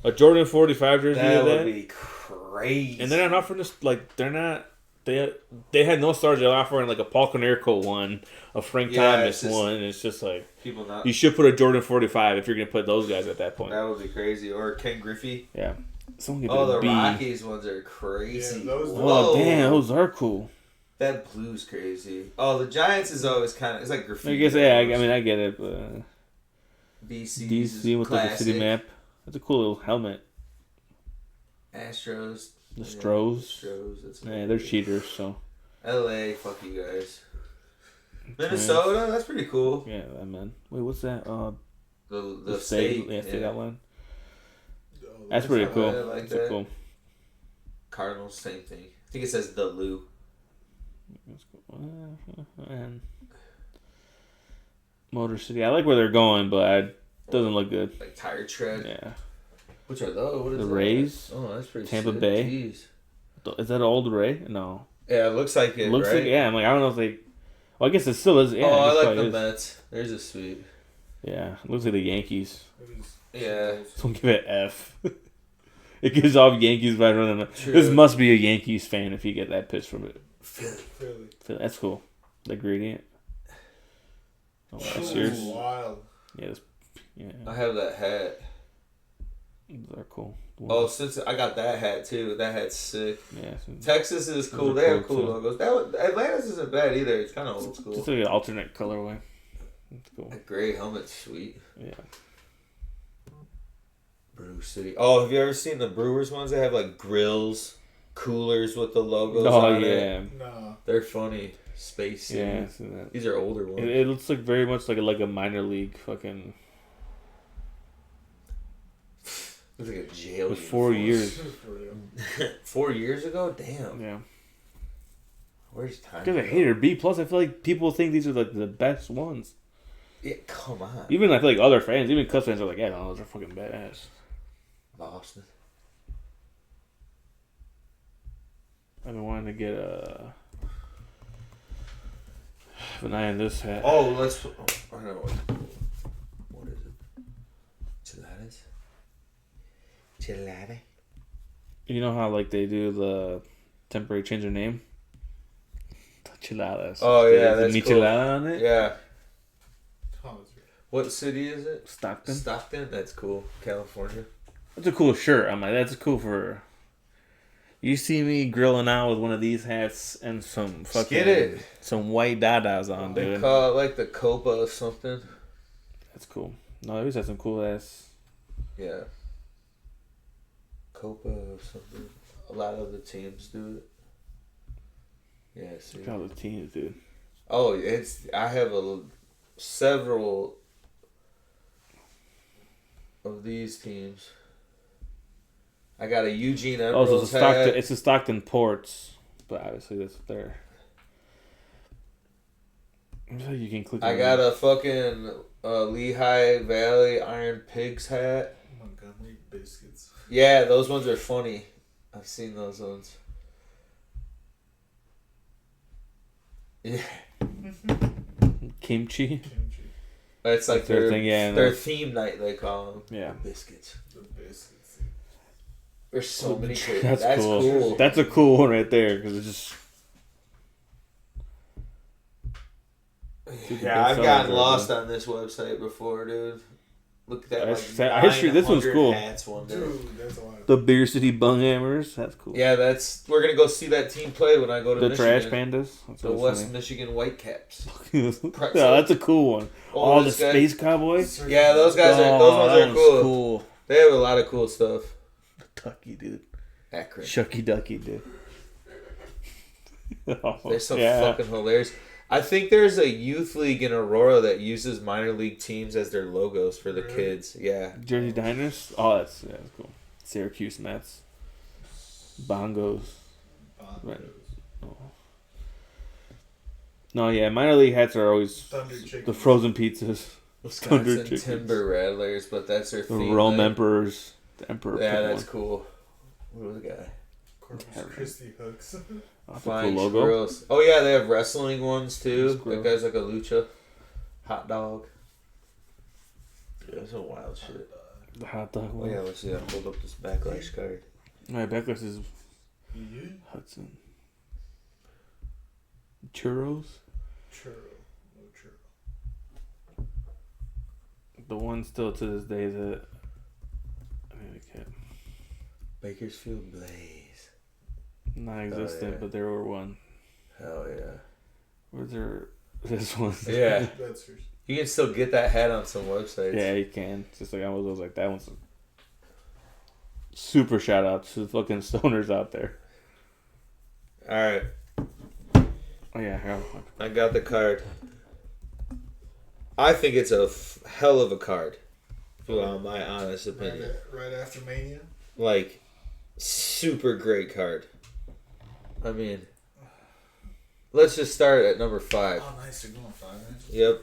A Jordan 45 jersey. That would be crazy. And they're not offering this. Like they're not. They had no stars. They're offering like a Paul Konerko one, a Frank Thomas one. And it's just like people not. You should put a Jordan 45 if you're gonna put those guys at that point. That would be crazy. Or Ken Griffey. Yeah. The Rockies ones are crazy. Yeah, oh damn, those are cool. That blue's crazy. Oh, the Giants is always kind of. It's like graffiti. I guess I get it. But DC with like the city map. That's a cool little helmet. Astros. The Stros. That's they're cheaters, so. LA, fuck you guys. Minnesota, that's pretty cool. Yeah, man. Wait, what's that? The state. Yeah, state outline. That's pretty cool. I like that's that. Cool. Cardinals, same thing. I think it says the Lou. That's cool. And Motor City. I like where they're going, but it doesn't look good. Like tire tread. Yeah. Which are those? What is the that? Rays. Oh, that's pretty Tampa sick. Bay. Jeez. Is that an old Ray? No. Yeah, it looks like it. Looks right? like I'm like I don't know if they. Well, I guess it still is. Yeah, I like the Mets. There's a sweet. Yeah, it looks like the Yankees. Yeah. Don't give it F. It gives off Yankees vibes rather than this must be a Yankees fan if you get that pitch from it. Philly. That's cool. The gradient. Oh, that's yours. Wild. Yeah, I have that hat. They're cool. Since I got that hat too. That hat's sick. Yeah. Texas is cool. They have cool logos. Atlanta's isn't bad either. It's kind of old school. Just like an alternate colorway. That's cool. That gray helmet's sweet. Yeah. Brew City. Oh, have you ever seen the Brewers ones? They have like grills, coolers with the logos on it. No. They're funny. Space City. Yeah, these are older ones. It looks like very much like a minor league fucking. Looks like a jail. With 4 years. 4 years ago? Damn. Yeah. Where's time? Because I hate it. B+, I feel like people think these are like the best ones. Yeah, come on. Even I feel like other fans, even Cubs fans are like, yeah, no, those are fucking badass. Boston. I've been wanting to get an eye on this hat. Oh, let's. I don't know what is it? Chilada. You know how like they do the temporary change of name? Micheladas. Oh yeah, that's michelada cool. on it. Yeah. What city is it? Stockton. Stockton. That's cool. California. That's a cool shirt. I'm like, that's cool for. You see me grilling out with one of these hats and some fucking some white dadas on, dude. They call it like the Copa or something. That's cool. No, they always have some cool ass. Yeah. Copa or something. A lot of the teams do it. Yeah, see. Look at all the teams, dude. Oh, I have several of these teams. I got a Eugene Emeralds hat. It's a Stockton Ports, but obviously that's there. You can click. I got a fucking Lehigh Valley Iron Pigs hat. Montgomery biscuits. Yeah, those ones are funny. I've seen those ones. Yeah. Kimchi. It's like their thing, yeah. Their theme night, they call them. Yeah. Biscuits. The biscuits. There's so many. That's cool. That's a cool one right there because it's just. Yeah, I've gotten lost on this website before, dude. Look at that. History. This one's cool. Dude, that's a lot. The Beer City Bunghammers. That's cool. Yeah, we're gonna go see that team play when I go to the Michigan. Trash Pandas. The West Michigan Whitecaps. Yeah, that's a cool one. All the Space Cowboys. Yeah, those guys those ones are cool. They have a lot of cool stuff. Ducky, dude. Akron. Shucky Ducky, dude. They're so fucking hilarious. I think there's a youth league in Aurora that uses minor league teams as their logos for the kids. Yeah. Jersey Diners. Oh, that's cool. Syracuse Mets. Bongos. Right. Oh. No, yeah, minor league hats are always the frozen pizzas. Wisconsin Timber Rattlers, but that's their theme. The Rome Emperors. The Emperor. Yeah, that's cool. What was the guy? Corpus Christi hooks. Flying cool squirrels. Oh yeah, they have wrestling ones too. That guy's like a lucha. Hot dog. Yeah, that's some wild shit. The hot dog one. Oh yeah, let's see. I hold up this Backlash card. Alright, Backlash is Hudson. Churros. No churro. The one still to this day that I think I kept. Bakersfield Blaze. Non-existent, but there were one. Hell yeah. Where's there? This one. Yeah. You can still get that hat on some websites. Yeah, you can. Just like I was like, that one's a super shout out to the fucking stoners out there. Alright. Oh yeah, I got the card. I think it's a hell of a card. Well, my honest opinion. Right after Mania? Like, super great card. I mean, let's just start at number 5. Oh, nice. You're going 5 inches? Yep.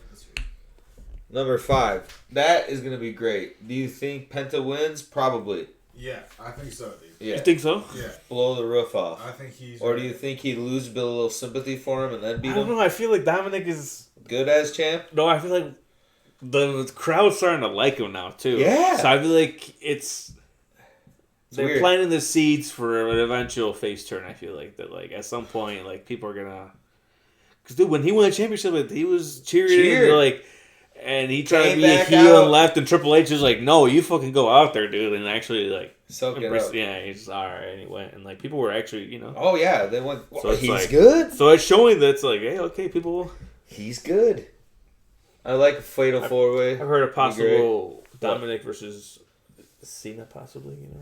Number 5. That is going to be great. Do you think Penta wins? Probably. Yeah, I think so, dude. Yeah. You think so? Yeah. Blow the roof off. I think he's... Or do you think he'd lose, build a little sympathy for him, and then beat him? I don't know. I feel like Dominic is... good as champ? No, I feel like the crowd's starting to like him now, too. Yeah. So I feel like they're weird. planting the seeds for an eventual face turn. I feel like that, like at some point, like people are gonna, because dude, when he won the championship, like, he was cheering, and he tried to be a heel and left, and Triple H was like, "No, you fucking go out there, dude," and actually like, soak it up. Yeah, he's all right, and he went, and like people were actually, you know, oh yeah, they went. So he's like, good. So it's showing that it's like, hey, okay, people, he's good. I like a fatal 4-way. I've heard a possible Dominic versus Cena, possibly, you know.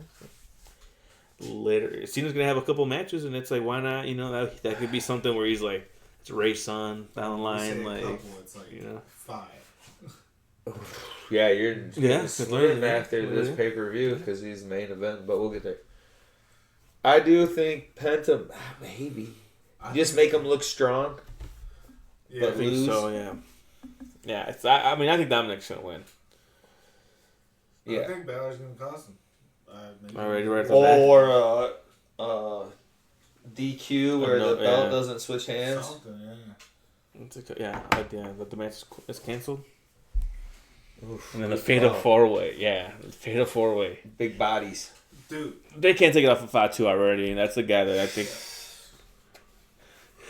Later, Cena's gonna have a couple matches, and it's like, why not? You know, that could be something where he's like, it's Ray Son down the line, like, it's like, you know, 5. Yeah, you're slim after this Yeah. pay-per-view because he's main event, but we'll get there. I do think Penta, maybe, just make him look strong. Yeah, but I think lose. so. Yeah, yeah. I mean, I think Dominic's gonna win. Yeah, I think Balor's gonna cost him. Already right or DQ where the belt doesn't switch hands. But the match is canceled. Oof, and then the fatal 4-way. Yeah, the fatal 4-way. Big bodies. Dude. They can't take it off of Fatu already, and that's the guy that I think...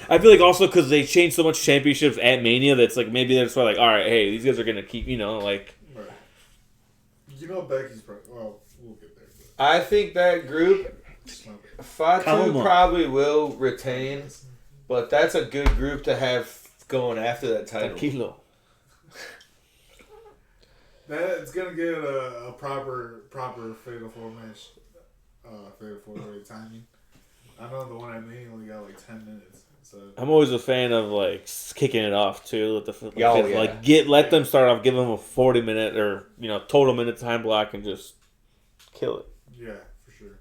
I feel like also because they changed so much championships at Mania that's like maybe they're just like, all right, hey, these guys are gonna keep, like. Right. Becky's probably. Well, we'll get there. But. I think that group, Fatu probably will retain, but that's a good group to have going after that title. Kilo. It's gonna get a proper Fatal 4 match. Fatal 4-way timing. I know the one at me only got like 10 minutes. So I'm always a fan of like kicking it off too. Let them start off, give them a 40-minute or total minute time block and just kill it. Yeah, for sure.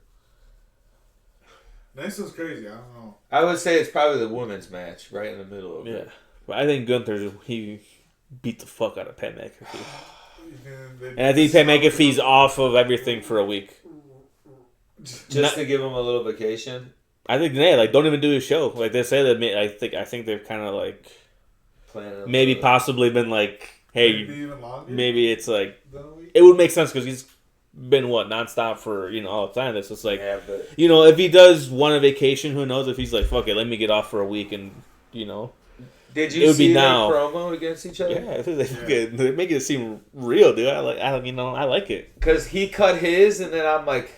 Next one's crazy. I don't know. I would say it's probably the women's match right in the middle of it. Yeah, but I think Gunther he beat the fuck out of Pat McAfee. And I think Pat McAfee's off of everything for a week. Just to give him a little vacation. I think don't even do a show. Like they say that. I think they've kind of like maybe possibly been like, hey, maybe it's like it would make sense because he's been nonstop for all the time. That's just like if he does want a vacation, who knows if he's like fuck it, let me get off for a week and Did you see their promo against each other? Yeah, they make it seem real, dude. I like it because he cut his, and then I'm like,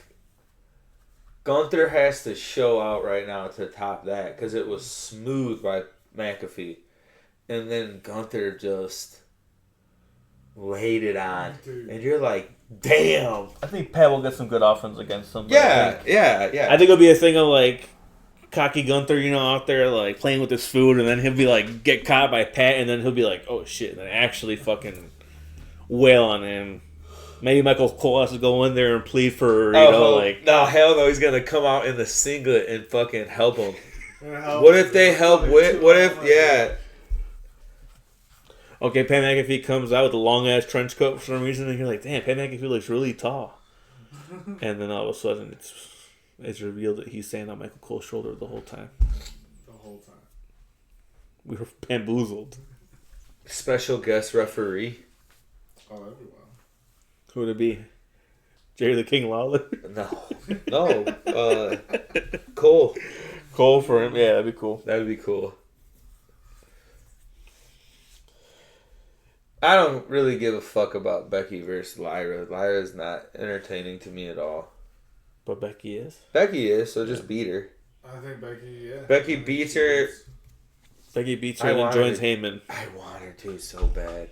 Gunther has to show out right now to top that because it was smooth by McAfee, and then Gunther just laid it on, and you're like, damn. I think Pat will get some good offense against him. Yeah. I think it'll be a thing of like. Cocky Gunther, out there like playing with his food, and then he'll be like get caught by Pat, and then he'll be like, "Oh shit!" and then actually fucking wail on him. Maybe Michael Cole has to go in there and plead for no, hell no, he's gonna come out in the singlet and fucking help him. What if they help with? What if Okay, Pat McAfee comes out with a long ass trench coat for some reason, and you're like, "Damn, Pat McAfee looks really tall," and then all of a sudden it's revealed that he's standing on Michael Cole's shoulder the whole time. The whole time. We were bamboozled. Special guest referee. Oh, that'd be wild. Who would it be? Jerry the King Lawler? No. Cole. Cole for him? Yeah, that'd be cool. That'd be cool. I don't really give a fuck about Becky versus Lyra. Lyra's not entertaining to me at all. But Becky is? Becky is, so just beat her. I think Becky, yeah. Becky beats her. Becky beats her and then joins Heyman. I want her to so bad.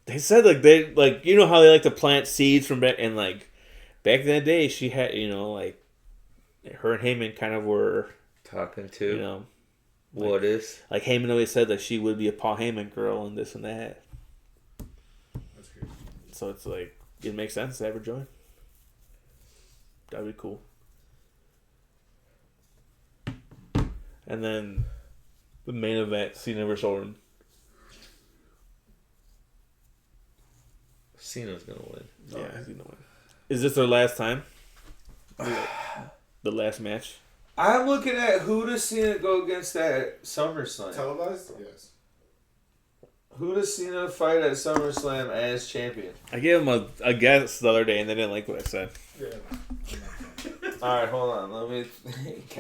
They said how they like to plant seeds from back and back in the day she had her and Heyman kind of were talking to what is like Heyman always said that she would be a Paul Heyman girl and this and that. That's crazy. So it's like it makes sense to have her join. That'd be cool. And then the main event, Cena versus Orton. Cena's gonna win. Yeah, he's gonna win. Is this their last time? The last match? I'm looking at who does Cena go against at SummerSlam. Televised? Yes. Who does Cena fight at SummerSlam as champion? I gave him a guess the other day and they didn't like what I said. Yeah. Alright, hold on. Let me think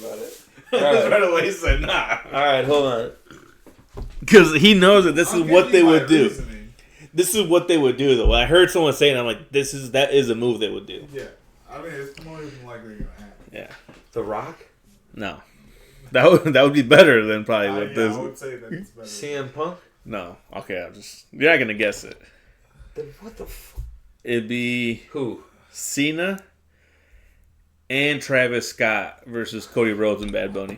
about it. Right away he said nah. Alright, hold on. Because he knows that this is what they would do. This is what they would do though. When I heard someone saying, I'm like, that is a move they would do. Yeah. I mean, it's more than likely going to happen. Yeah. The Rock? No. That would be better than probably what this. I would say that it's better. CM Punk? No. Okay, you're not gonna guess it. Then what the It'd be who? Cena and Travis Scott versus Cody Rhodes and Bad Bunny.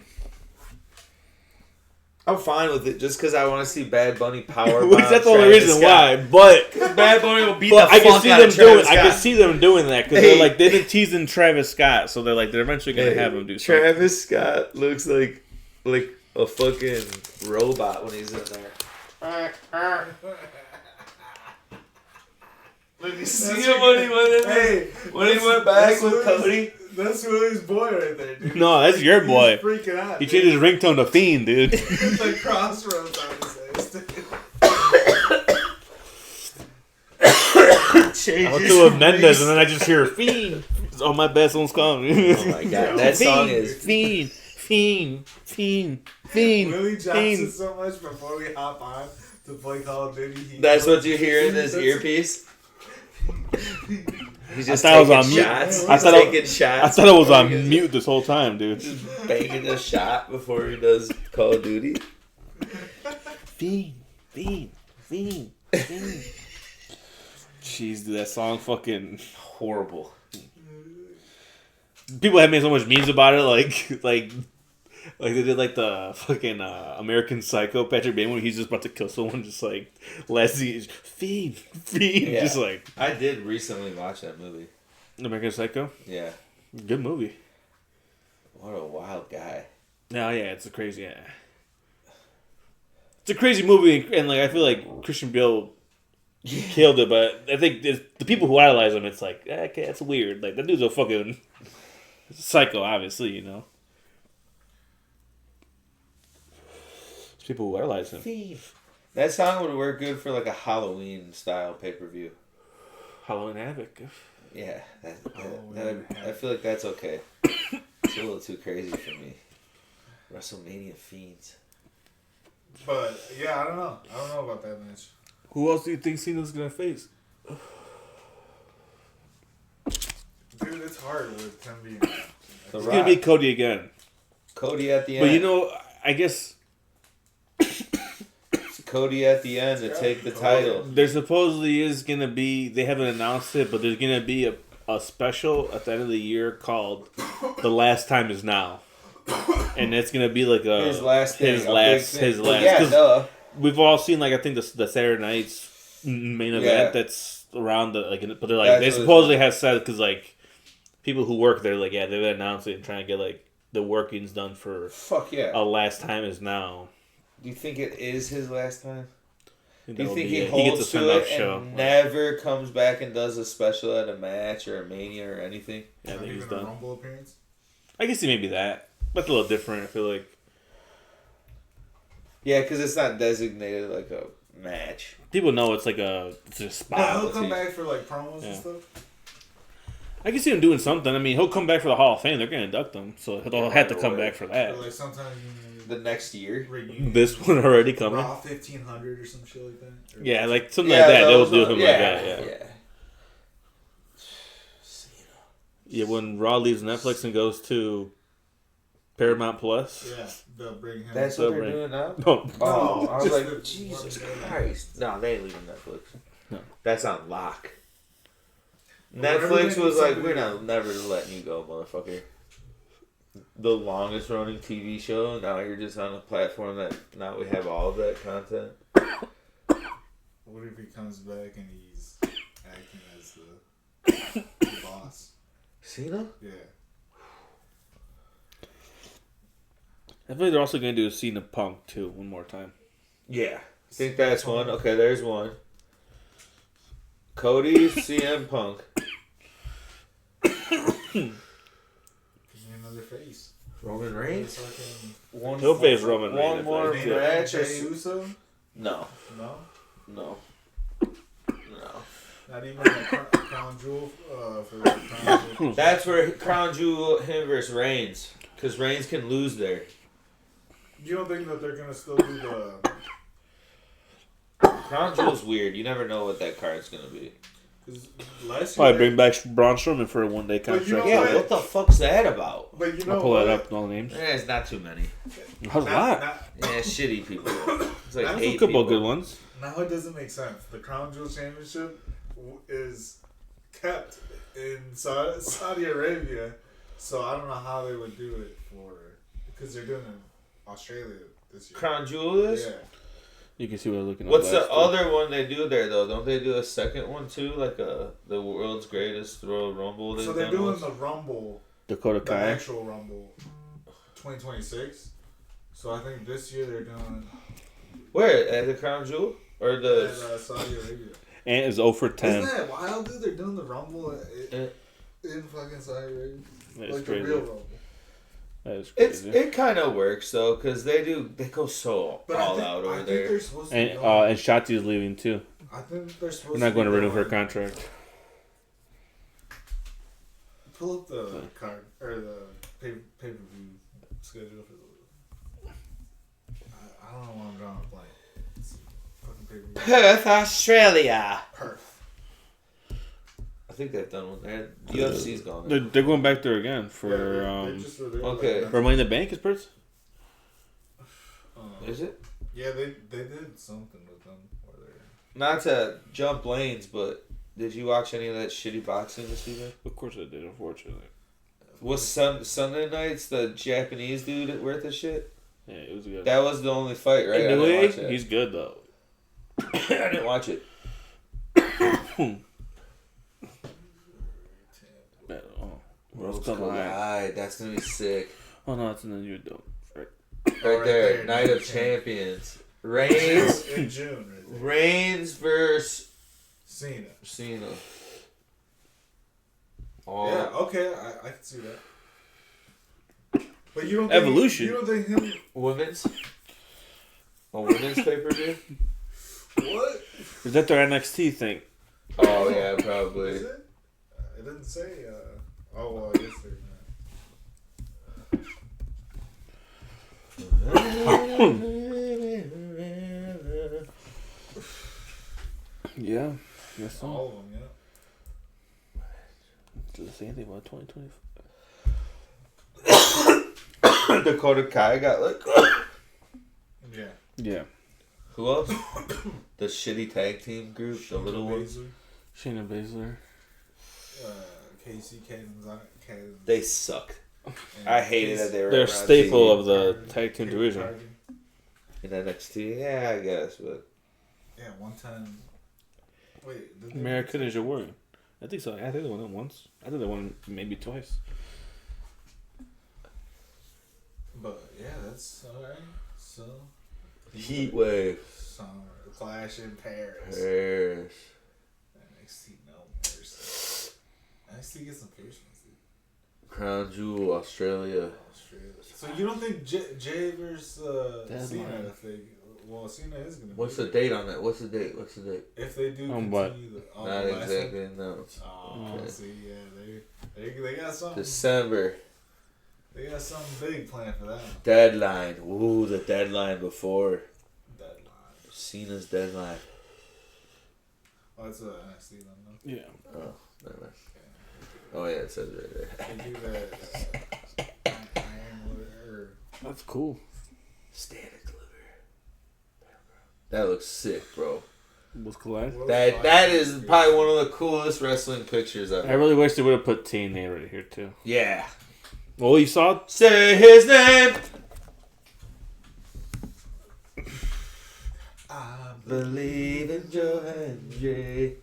I'm fine with it just because I want to see Bad Bunny power. That's the only reason why. But Bad Bunny will beat the fuck out of Travis Scott. I can see them doing that because they've been teasing Travis Scott, so they're eventually going to have him do something. Travis Scott looks like a fucking robot when he's in there. Did you see him when he went in there? When he went back with Cody? That's Willie's boy right there, dude. No, that's your boy. He's freaking out. He changed his ringtone to Fiend, dude. It's like Crossroads on his face, I went to a Mendez and then I just hear Fiend. Oh, my best one's coming. Oh my god, that song is Fiend. Fiend. Willie Johnson so much before we hop on to play Call of Duty. That's what you hear in this earpiece? He's just taking shots. I thought it was on mute this whole time, dude. Just banging a shot before he does Call of Duty. Fiend. Jeez, dude, that song fucking horrible. People have made so much memes about it, like they did like the fucking American Psycho Patrick Bateman when he's just about to kill someone, just like Leslie Fiend, yeah. Just like. I did recently watch that movie. American Psycho? Yeah. Good movie. What a wild guy. No, yeah, it's a crazy movie, and like I feel like Christian Bale killed it, but I think the people who idolize him, it's like, okay, that's weird. Like that dude's a fucking psycho, obviously, you know. There's people who idolize him. That song would work good for like a Halloween style pay-per-view. Halloween Havoc. Yeah, I feel like that's okay. It's a little too crazy for me. WrestleMania Fiends. But yeah, I don't know about that match. Who else do you think Cena's gonna face? Dude, it's hard with him being. It's gonna be Cody again. Cody at the end. But you know, I guess it's Cody at the end to take the title. There supposedly is gonna be. They haven't announced it, but there's gonna be a special at the end of the year called "The Last Time Is Now," and it's gonna be like his last. Yeah, we've all seen like I think the Saturday Night's main event that's around the like, but they're like they supposedly have said because like. People who work there, like, yeah, they've announced it and trying to get, like, the workings done for a Last Time Is Now. Do you think it is his last time? Do you think he holds to it and never comes back and does a special at a match or a Mania or anything? Yeah, I think he's done. A Rumble appearance? I can see maybe that. That's a little different, I feel like. Yeah, because it's not designated like a match. People know it's like a spot. Yeah, he'll come back for, like, promos and stuff. I can see him doing something. I mean, he'll come back for the Hall of Fame. They're going to induct him, so he'll have to come back for that. Or like sometime the next year. Reunion. This one already coming. Raw 1500 or some shit like that. Or yeah, like something like that. They'll do him like that. Yeah. Yeah, when Raw leaves Netflix and goes to Paramount Plus. Yeah, they'll bring him. That's what they're doing now? No. Oh, I was like, Jesus Christ. No, they ain't leaving Netflix. No. That's on lock. Netflix was like, we're not never letting you go, motherfucker. The longest running TV show, now you're just on a platform that now we have all of that content. What if he comes back and he's acting as the boss? Cena? Yeah. I think they're also going to do a Cena Punk, too, one more time. Yeah. I think that's one. Okay, there's one. Cody, CM Punk. Another face. Roman Reigns? He'll face Roman Reigns. One more match. Uso? No. No? No. Not even a crown jewel for the crown jewel. That's where crown jewel him versus Reigns. Because Reigns can lose there. You don't think that they're going to still do the... Crown Jewel's weird. You never know what that card's going to be. Probably bring back Braun Strowman for a one-day contract. You know what the fuck's that about? But you know I'll pull that up, all the names. Yeah, it's not too many. How's that? Yeah, shitty people. It's like a couple of good ones. Now it doesn't make sense. The Crown Jewel Championship is kept in Saudi Arabia, so I don't know how they would do it because they're doing it in Australia this year. Crown Jewel is? Yeah. You can see what I'm looking at. What's the other one they do there, though? Don't they do a second one, too? Like the world's greatest Royal Rumble? So they're doing the Rumble. Dakota Kai. The actual Rumble. 2026. So I think this year they're doing... Where? At the Crown Jewel? Or the... At Saudi Arabia. And it's 0 for 10. Isn't that wild, dude? They're doing the Rumble in fucking Saudi Arabia. That is like crazy. The real Rumble. That is crazy. It kind of works, though, because they go so all out over there. And Shotzi is leaving, too. I think they're supposed to. We're not going to renew her contract. Pull up the card, or the pay-per-view schedule for the. I don't know what I'm drawing a blank. Perth, Australia. Perth. I think they've done one there. UFC's gone. They're going back there again for for Money in the Bank. Is Perth? Is it? Yeah, they did something with them. Not to jump lanes, but did you watch any of that shitty boxing this weekend? Of course I did, unfortunately. Was Sunday nights the Japanese dude worth of shit? Yeah, it was good. That was the only fight, right? He's good though. I didn't watch it. That's gonna be sick. Oh no, that's in the new dome. Right there, Night of Champions. Reigns in June. Right, Reigns versus Cena. Oh. Yeah, okay, I can see that. But you don't think Evolution. You don't think him women's pay-per-view? What? Is that their NXT thing? Oh yeah, probably. Is it? It didn't say. Oh well, I guess they're not. Yeah, yes, so. All of them, yeah. Does it say anything about 2025? Dakota Kai got like. Yeah. Yeah. Who else? The shitty tag team group, the little ones. Shayna Baszler. Casey Caden's. They suck. I hated that they were. They're a staple of the tag team division. In NXT, yeah, I guess, but. Yeah, one time. Wait. American is your word. I think so. I think they won it once. I think they won maybe twice. But yeah, that's alright. So. Heat Wave. Summer. Clash in Paris. NXT, no mercy. NXT gets some piercings, dude. Crown Jewel, Australia. So you don't think Jay versus Cena? If they, well, Cena is gonna. What's the date on that? What's the date? If they do continue not exactly announced. Oh, okay. See, yeah, they got something. December. They got something big planned for that one. Deadline. Ooh, the deadline before. Cena's deadline. Oh, it's an NXT one, though. Yeah. Oh, never mind. Oh, yeah, it says right there. They do that. That's cool. Static liver. That looks sick, bro. Was Collide? That is probably one of the coolest wrestling pictures ever. I really wish they would have put TNA right here, too. Yeah. Well, you saw... Say his name! I believe in Joe Hendry.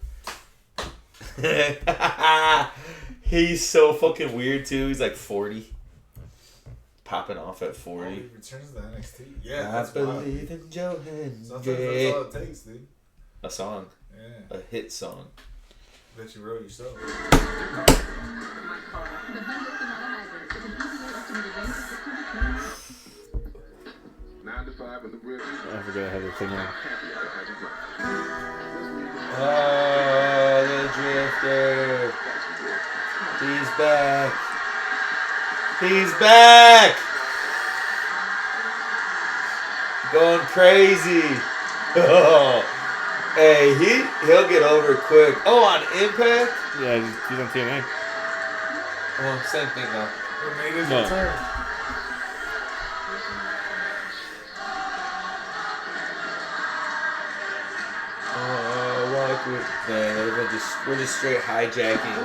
He's so fucking weird, too. He's like 40. Popping off at 40. Oh, he returns to NXT. Yeah, I believe in Joe Hendry. Sometimes that's all it takes, dude. A song. Yeah. A hit song. That you wrote yourself. 9 to 5 in the bridge. I forgot I had the thing on. Oh, the Drifter. He's back. He's back. Going crazy. Oh. Hey, he'll get over quick. Oh, on Impact? Yeah, he's on TNA. Oh, same thing though. He made his return. Man, we're just straight hijacking.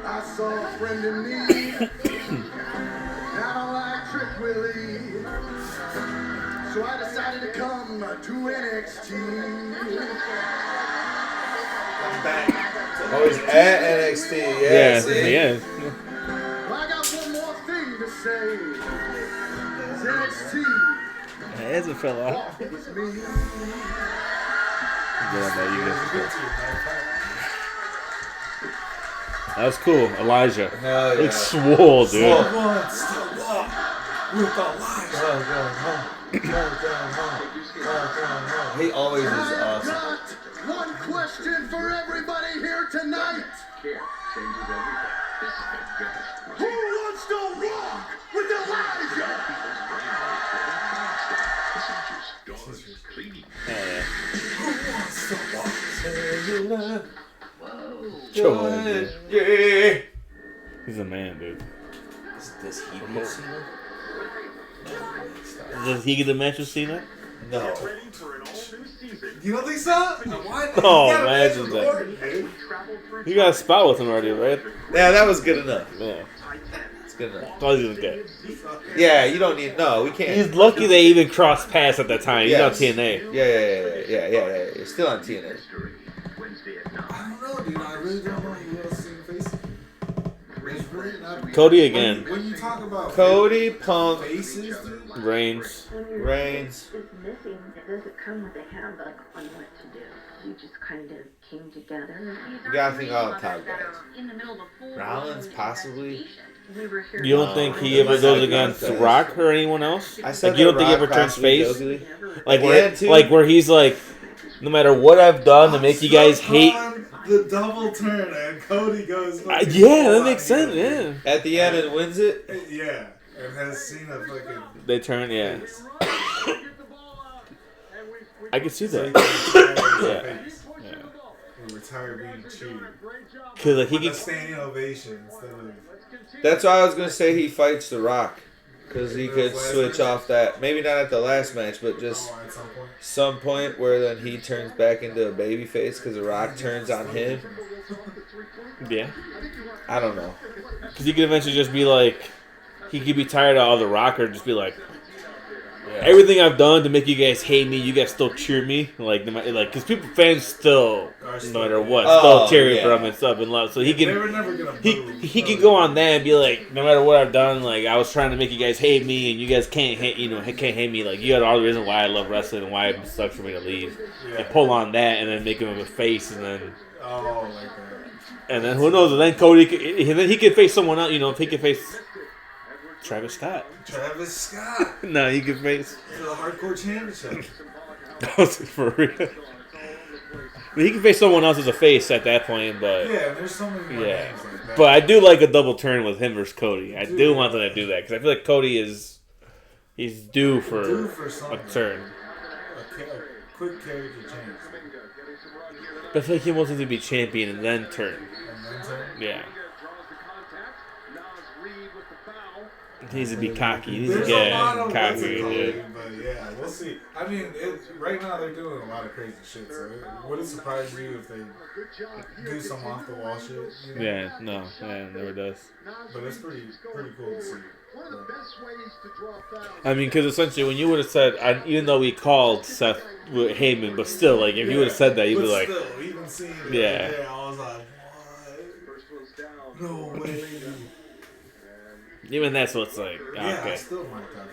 I saw a friend in need. Now like Trick Willie. So I decided to come to NXT. I'm back. Oh, he's at NXT. Yeah. Well, I got one more thing to say. It's NXT. As a fella. That was cool. Elijah. Hell yeah. Looks swole, dude. Still walk with Elijah. He always is awesome. Got one question for everybody here tonight. Who wants to walk with Elijah? Who wants to walk? Yeah. He's a man, dude. Does he get Cena? Does he get the match with Cena? No. You don't think so? Why? Oh, imagine that. You got a spot with him already, right? Yeah, that was good enough. Yeah. It's good enough. That's all he's gonna get. Yeah, you don't need. No, we can't. He's lucky they even crossed paths at that time. He's on TNA. Yeah. You're still on TNA. I don't know, dude. I really don't know who else in face. Cody again. When you talk about Cody, Punk, faces, dude. Reigns. It's missing. It doesn't come with a handbook on what to do. We just kind of came together. You gotta think all the top guys. Rollins, possibly. You don't think he ever goes against Rock or anyone else? I said like, you don't think he ever turns face? Like where he's like, no matter what I've done to make you guys hate. The double turn and Cody goes. Yeah, that makes sense. Yeah. At the end, and wins it. Yeah, and has Cena fucking. They turn. Yeah. I can see that. Yeah. Retire being cheated. Cause like he gets standing ovation instead of. That's why I was gonna say he fights The Rock, because he could switch off that. Maybe not at the last match, but just some point where then he turns back into a babyface because The Rock turns on him. Yeah. I don't know. Because he could eventually just be like, he could be tired of all The Rock or just be like, everything I've done to make you guys hate me, you guys still cheer me, because fans still, no matter what, still cheering for him and stuff and love. So he could go on that and be like, no matter what I've done, like I was trying to make you guys hate me, and you guys can't hate me. Like you got all the reason why I love wrestling and why it sucks for me to leave, and pull on that, and then make him a face, and then. Oh, like that. And then who knows? And then Cody, and then he could face someone else. If he could face. Travis Scott. No, you can face the hardcore championship. For real. He can face someone else as a face at that point, but there's so many more names like that. But I do like a double turn with him versus Cody. I do want them to do that because I feel like Cody he's due for a turn. A quick character change. But I feel like he wants him to be champion and then turn. Yeah. He needs to be cocky. He needs to get cocky. But yeah, we'll see. I mean, right now they're doing a lot of crazy shit. So would it surprise you if they do some off the wall shit? You know? Yeah, no, it never does. But it's pretty cool to see. I mean, because essentially, when you would have said, even though we called Seth Heyman, but still, like if you would have said that, you'd be like, still, even seeing it, yeah. I was like, what? No way. Even that's what's like, okay. I still like that.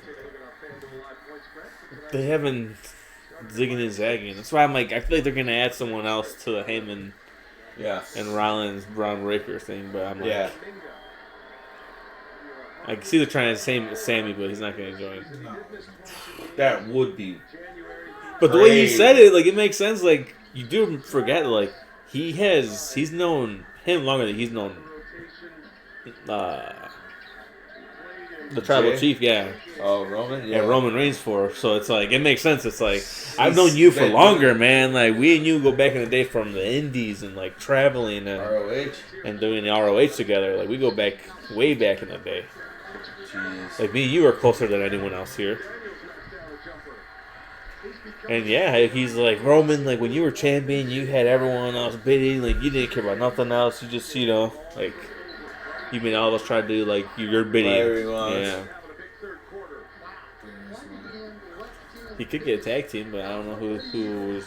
They haven't zigging and zagging. That's why I'm like, I feel like they're gonna add someone else to the Heyman, and Rollins Braun Breaker thing. But I'm like, I can see they're trying to same Sammy, but he's not gonna join. No. That would be. But the way you said it, like it makes sense. Like you do forget, like he's known him longer than he's known. The tribal chief, Oh, Roman? Yeah, Roman Reigns for. So it's like, it makes sense. It's like, I've known you for longer, man. Like, we and you go back in the day from the Indies and, like, traveling and ROH. And doing the ROH together. Like, we go back, way back in the day. Jeez. Like, me and you are closer than anyone else here. And, he's like, Roman, like, when you were champion, you had everyone else bidding. Like, you didn't care about nothing else. You just, like... You made all of us try to do like your bidding. Yeah. He could get a tag team, but I don't know who was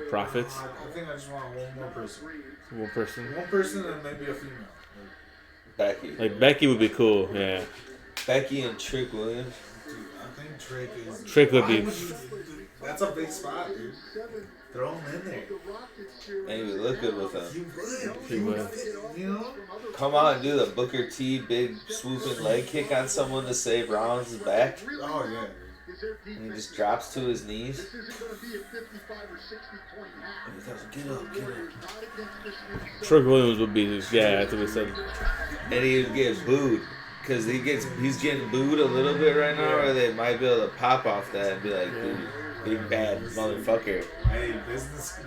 Profits. I think I just want one more person. One person. One person and maybe a female. Becky. Like Becky would be cool. Yeah. Becky and Trick Williams. Dude, I think Trick is. Trick would be. That's a big spot, dude. Throw him in there. And he would look good with him. He would. You know? Come on, do the Booker T big swooping leg kick on someone to save Rollins' back. Oh, yeah. And he just drops to his knees. Get up. Trick Williams would be, that's what we said. And he would get booed. Because he's getting booed a little bit right now, or they might be able to pop off that and be like, dude, big bad motherfucker. Hey, business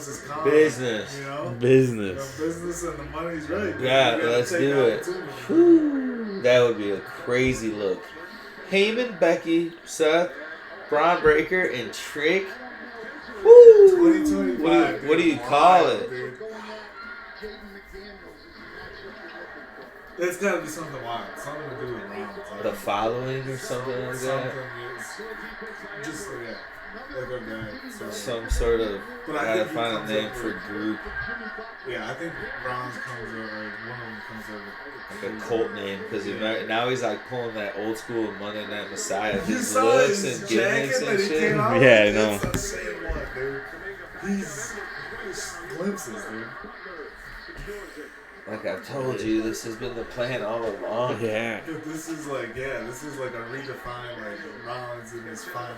is calm. Business. You know? Business. Business and the money's right. Yeah, let's do it. That would be a crazy look. Heyman, Becky, Seth, Braun Breaker, and Trick. Woo! 2025. What do you call it? Dude. It's gotta be something wild. Something to do with rounds. Like The following or something like that? Just, like a guy. Some sort of, But gotta find a name for group. Yeah, I think Rollins comes over, one of them comes over. Like a cult name, because now he's like pulling that old school Monday Night Messiah. You His saw looks his and gimmicks jacket and that he shit. came out Yeah, I with? know. It's the same one, dude. He's glimpses, dude. Like I've told you, this has been the plan all along. Yeah. This is like a redefined, like, Rollins in his final.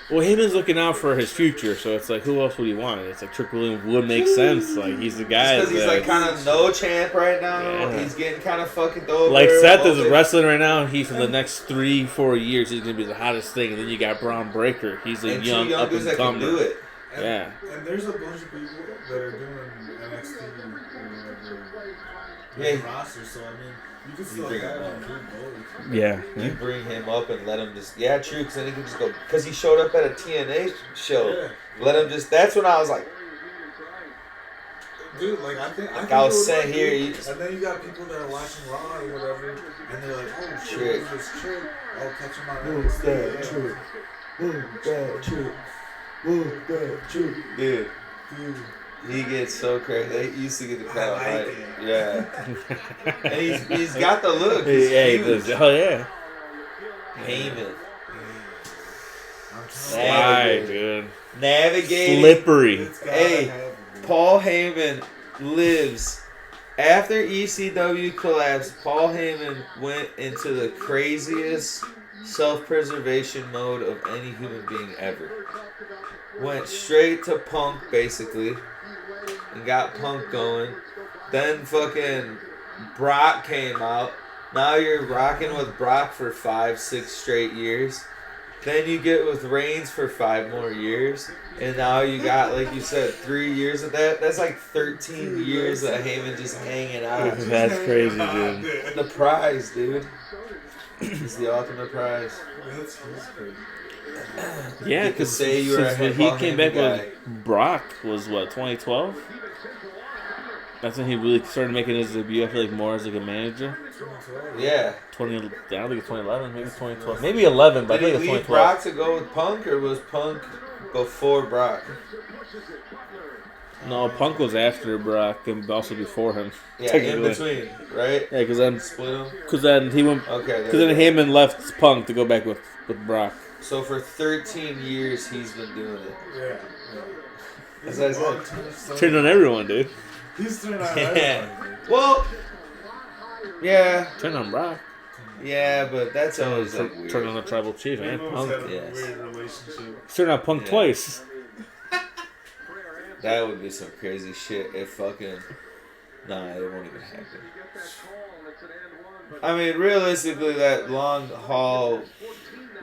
Well, Heyman's looking out for his future, so it's like, who else would he want? It's like Trick Williams would make sense. Like, he's the guy. Because he's like kind of no champ right now. Yeah. He's getting kind of fucking over. Like Seth is wrestling right now. He for the next 3-4 years, he's gonna be the hottest thing. And then you got Braun Breaker. He's a young up and that can do comer. it. Yeah. And there's a bunch of people that are doing NXT or whatever roster, so I mean, you can still have him do both. Yeah. You bring him up and let him just, true, because then he can just go, because he showed up at a TNA show. Yeah. Let him just, that's when I was like, dude, like, I think I was sitting here. And then you got people that are watching Raw or whatever, and they're like, oh, shit, who's this Trick? Oh, catch him on NXT. Dude, he gets so crazy. They used to get the crowd hype. Yeah. And he's got the look. He's huge. Oh, yeah. Heyman. Navigating. Slippery. Hey, Paul Heyman lives. After ECW collapsed, Paul Heyman went into the craziest self-preservation mode of any human being ever. Went straight to Punk, basically, and got Punk going. Then fucking Brock came out. Now you're rocking with Brock for 5-6 straight years. Then you get with Reigns for 5 more years. And now you got, like you said, 3 years of that. That's like 13 years of Heyman just hanging out. That's crazy, dude. The prize, dude. It's the ultimate prize. That's crazy. Yeah, because he came back with Brock was what, 2012? That's when he really started making his debut. I feel like more as like a manager. Yeah. I don't think it's 2011, maybe 2012, maybe 11, but I think it's 2012. Did he leave Brock to go with Punk, or was Punk before Brock? No, Punk was after Brock and also before him. Yeah, in between, right? Yeah, because then split him. Because then he went. Okay. Because then Heyman left Punk to go back with Brock. So for 13 years he's been doing it. Yeah. As I said, turned on everyone, dude. He's turned on everyone. Well, yeah. Turned on Brock. Yeah, but that's always like weird. Turned on the Tribal Chief and Punk. Yes. Weird relationship. Turned on Punk twice. That would be some crazy shit if fucking... Nah, it won't even happen. I mean, realistically, that long haul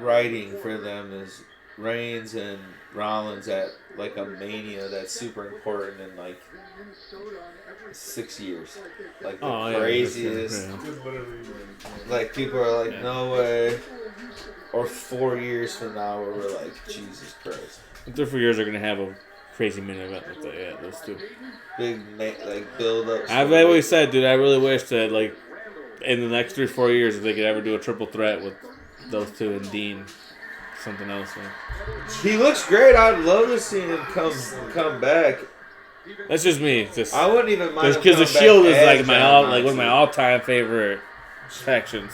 writing for them is Reigns and Rollins at like a Mania that's super important in like 6 years. Like the craziest. Yeah. Like people are like, no way. Or 4 years from now where we're like, Jesus Christ. In 3 or 4 years, they're going to have a crazy main event like that. Yeah, those two. Big, like, build up. I've always said, dude, I really wish that, like, in the next 3 or 4 years, if they could ever do a triple threat with those two and Dean. Something else, man. He looks great. I'd love to see him come back. That's just me. I wouldn't even mind because the Shield is like one of my all-time favorite factions.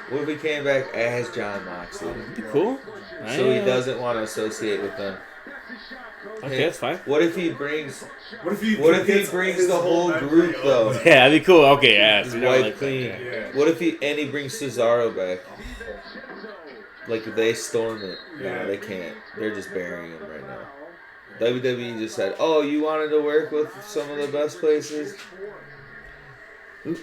What if he came back as John Moxley? Cool. So he doesn't want to associate with them. Okay, that's fine. What if he brings? What if he brings the whole group though? Yeah, that'd be cool. Okay, yeah. He's white clean. Yeah. What if he brings Cesaro back? Like if they storm it? No, they can't. They're just burying him right now. WWE just said, "Oh, you wanted to work with some of the best places." Oops.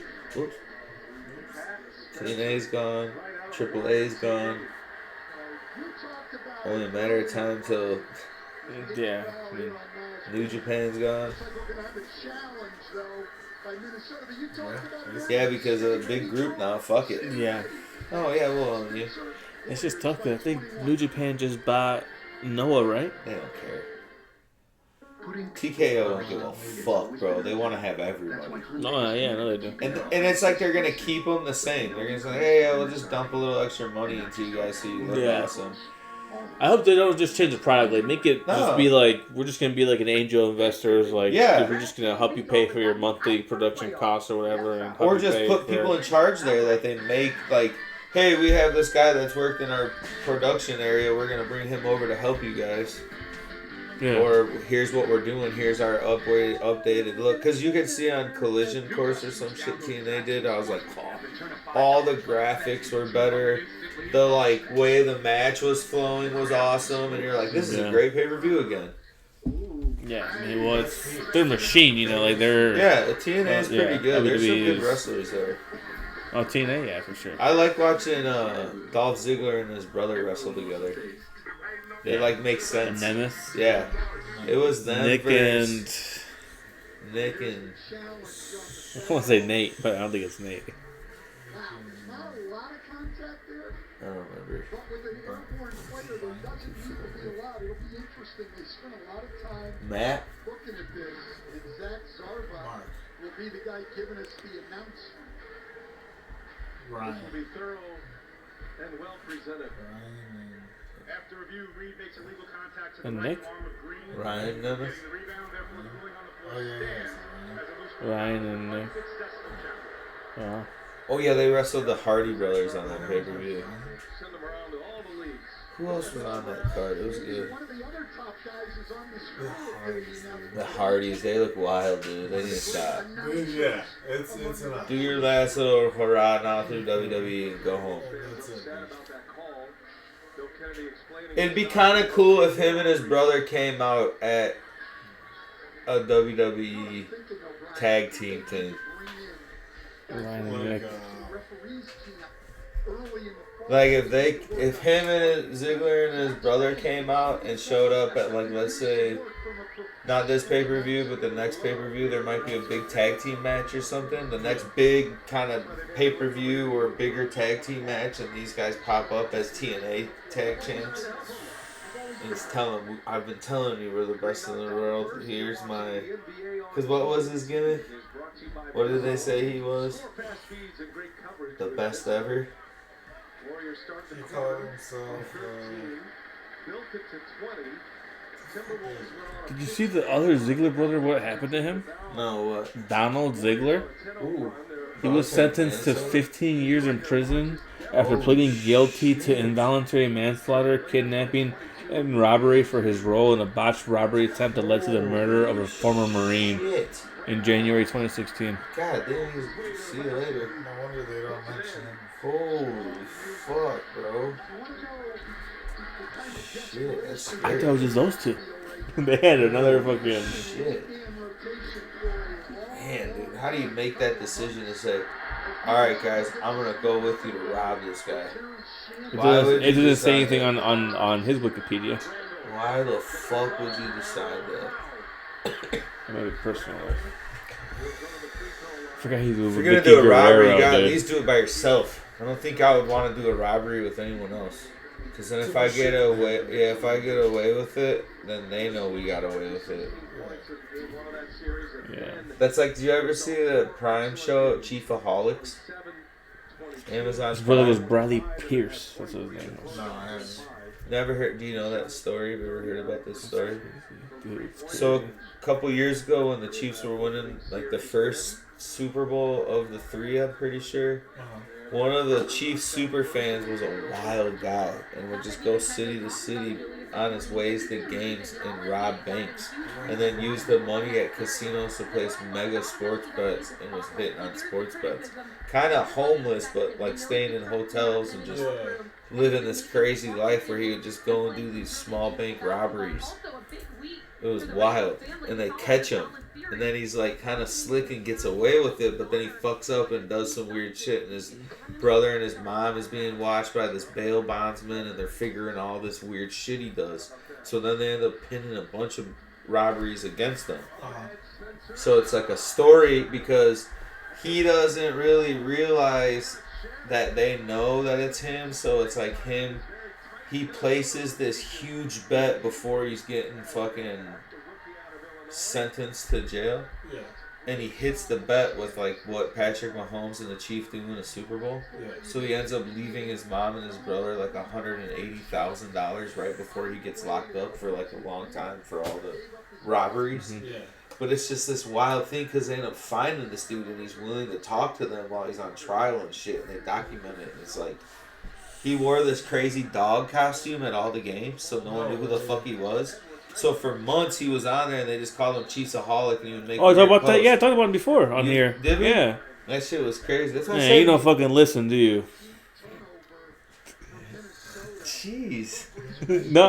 TNA's gone. AAA's gone. Only a matter of time till New Japan's gone. Yeah, because of a big group now. Fuck it. Yeah. Oh yeah, we'll own you. It's just tough because I think New Japan just bought Noah, right? They don't care. TKO don't give a fuck, bro. They want to have everybody. No, they do. And it's like they're gonna keep them the same. They're gonna say, "Hey, we'll just dump a little extra money into you guys so you look awesome." I hope they don't just change the product. Like, make it just be like, we're just gonna be like an angel investors. Like, we're just gonna help you pay for your monthly production costs or whatever, and or just put people in charge there that they make like, "Hey, we have this guy that's worked in our production area. We're gonna bring him over to help you guys." Yeah. Or here's what we're doing. Here's our updated look. Because you can see on Collision Course or some shit TNA did. I was like, all the graphics were better. The way the match was flowing was awesome. And you're like, this is a great pay-per-view again. Yeah, I mean, well, it's their machine, like they're... Yeah, TNA is pretty good. There's some good wrestlers there. Oh, TNA, yeah, for sure. I like watching Dolph Ziggler and his brder wrestle together. It make sense. And Nemeth? Yeah. It was them Nick and... I want to say Nate, but I don't think it's Nate. I don't remember. Matt? Mark. Will be the guy giving us the announcement. Ryan. This will be thorough and well presented. Ryan. After review, Reed makes illegal contact to the And right Nick? arm of Green. Ryan Nemeth? Ryan and Nick. Yeah. Oh yeah, they wrestled the Hardy Brothers on that pay-per-view. Send them around to all the leagues. Who else was on that card? It was good. One of the other top guys is on this group. The Hardys, they look wild, dude. They need to stop. Yeah, it's enough. Do your last little hurrah now through WWE and go home. It'd be kind of cool if him and his brother came out at a WWE tag team thing. Like if him and Ziggler and his brother came out and showed up at let's say not this pay-per-view but the next pay-per-view, there might be a big tag team match or something. The next big kind of pay-per-view or bigger tag team match, and these guys pop up as TNA tag champs. And it's telling, I've been telling you we're the best in the world. Here's my, because what was his gimmick? What did they say he was? The best ever. He called himself. Did you see the other Ziggler brother? What happened to him? No, what? Donald Ziggler. Ooh. He was sentenced to 15 years in prison after pleading guilty to involuntary manslaughter, kidnapping, and robbery for his role in a botched robbery attempt that led to the murder of a former Marine in January 2016. God damn, see you later. No wonder they don't mention him. Holy fuck, bro. Shit, that's scary. I thought it was just those two. They had another fucking... Shit. Man, dude, how do you make that decision to say, alright guys, I'm gonna go with you to rob this guy? It doesn't say anything on his Wikipedia. Why the fuck would you decide that? Maybe personal life. I forgot he's if you're gonna do a robbery, you gotta at least do it by yourself. I don't think I would want to do a robbery with anyone else. Because then if I get away with it, then they know we got away with it. Yeah. That's like, do you ever see the Prime show, Chiefsaholic? Amazon. His brother was Bradley Pierce. That's what his name was. No, I haven't. Never heard. Do you know that story? Have you ever heard about this story? So a couple years ago, when the Chiefs were winning the first Super Bowl of the three, I'm pretty sure. One of the Chiefs super fans was a wild guy and would just go city to city on his ways to games and rob banks, and then used the money at casinos to place mega sports bets and was hitting on sports bets. Kind of homeless, but like staying in hotels and just living this crazy life where he would just go and do these small bank robberies. It was wild. And they catch him. And then he's like kind of slick and gets away with it, but then he fucks up and does some weird shit. And his brother and his mom is being watched by this bail bondsman, and they're figuring all this weird shit he does. So then they end up pinning a bunch of robberies against him. So it's like a story because he doesn't really realize that they know that it's him. So it's like him. He places this huge bet before he's getting fucking sentenced to jail. Yeah. And he hits the bet with like what Patrick Mahomes and the Chiefs do in the Super Bowl. Yeah. So he ends up leaving his mom and his brother like $180,000 right before he gets locked up for like a long time for all the robberies. Mm-hmm. Yeah. But it's just this wild thing because they end up finding this dude and he's willing to talk to them while he's on trial and shit. And they document it. And it's like he wore this crazy dog costume at all the games, so no one knew who the fuck he was. So for months he was on there, and they just called him Chiefsaholic, and he would make. Oh, talk about that? Yeah, I talked about him before on here. Did we? Yeah, that shit was crazy. That's what I said. You don't fucking listen, do you? Jeez.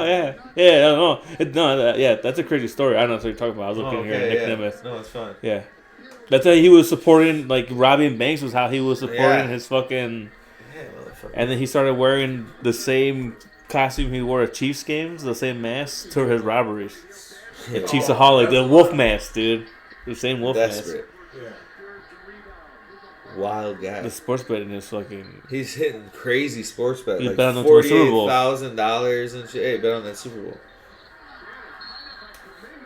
Yeah, that's a crazy story. I don't know what you're talking about. I was looking here at Nick Nemeth. No, it's fine. Yeah, that's how he was supporting, like robbing banks was how he was supporting his fucking. And then he started wearing the same costume he wore at Chiefs games, the same mask, to his robberies. The Chiefsaholic, the wolf mask, dude. The same wolf mask. Yeah. Wild guy. The sports betting is fucking. He's hitting crazy sports bet. He's like bet on the Super Bowl. $48,000 and shit. Hey, bet on that Super Bowl.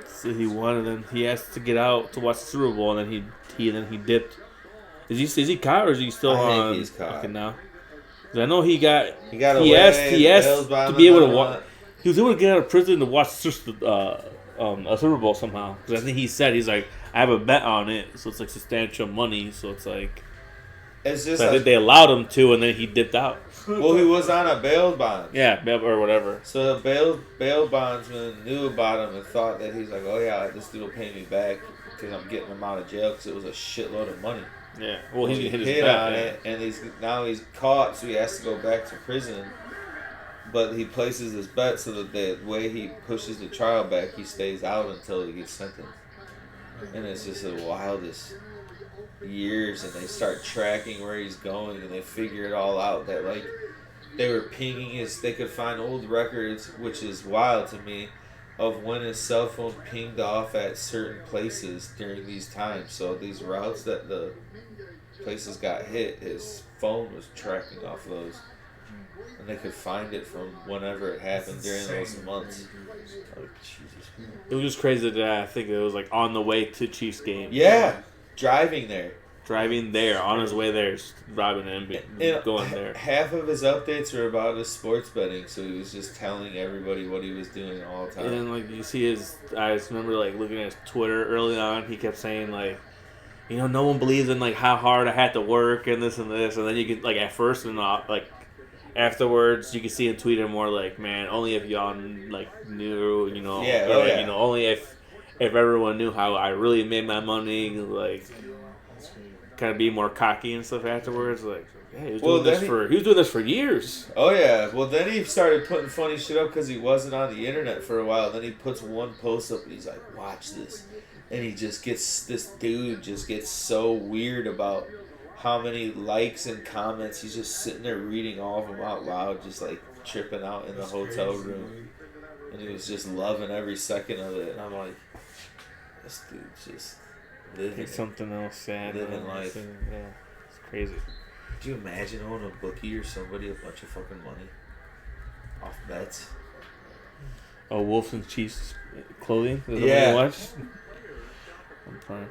So he won, and then he asked to get out to watch the Super Bowl, and then he dipped. Is he caught or is he still on? I think he's caught now. I know he got He asked to be able to watch. He was able to get out of prison to watch a Super Bowl somehow. Because I think he said he's like, I have a bet on it, so it's like substantial money. So it's like, it's just. So I think they allowed him to, and then he dipped out. Well, he was on a bail bond. Yeah, or whatever. So the bail bondsman knew about him and thought that he's like, oh yeah, this dude will pay me back because I'm getting him out of jail because it was a shitload of money. Yeah, well, he's gonna hit his bet on it, and he's caught, so he has to go back to prison. But he places his bet so that the way he pushes the trial back, he stays out until he gets sentenced. And it's just the wildest years, and they start tracking where he's going, and they figure it all out. That like they were pinging they could find old records, which is wild to me, of when his cell phone pinged off at certain places during these times. So these routes that the places got hit, his phone was tracking off those. And they could find it from whenever it happened during those months. Oh, Jesus. It was just crazy that I think it was like on the way to Chiefs game. Yeah, driving there. On his way there, robbing and going there. Half of his updates were about his sports betting, so he was just telling everybody what he was doing all the time. And then, like, you see I just remember, like, looking at his Twitter early on, he kept saying, like, you know, no one believes in, like, how hard I had to work and this and this. And then you can, like, at first and, like, afterwards, you can see him tweeting more, like, man, only if y'all, like, knew, you know. You know, only if everyone knew how I really made my money, like, kind of be more cocky and stuff afterwards. Like, hey, he was doing this for years. Oh, yeah. Well, then he started putting funny shit up because he wasn't on the internet for a while. Then he puts one post up and he's like, watch this. And this dude just gets so weird about how many likes and comments. He's just sitting there reading all of them out loud, just like tripping out in the hotel room. And he was just loving every second of it. And I'm like, this dude's just living something else, sad. Living life. Yeah, it's crazy. Could you imagine owning a bookie or somebody a bunch of fucking money off bets? Oh, Wolves and Chiefs clothing? Yeah. I'm fine.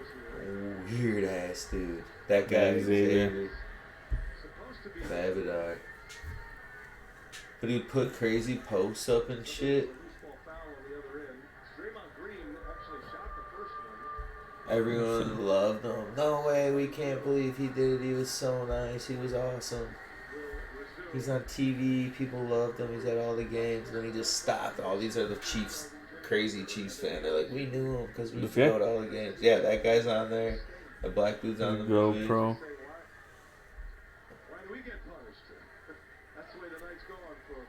Weird ass dude. That guy Xavier. Babidar. But he'd put crazy posts up and shit. Everyone loved him. No way, we can't believe he did it. He was so nice. He was awesome. He's on TV. People loved him. He's at all the games. And then he just stopped. All these are the Chiefs, crazy Chiefs fan. They're like, we knew him because we go to all the games. Yeah, that guy's on there. The black dude's on the movie. GoPro. Why do we get punished? That's the way the night's going for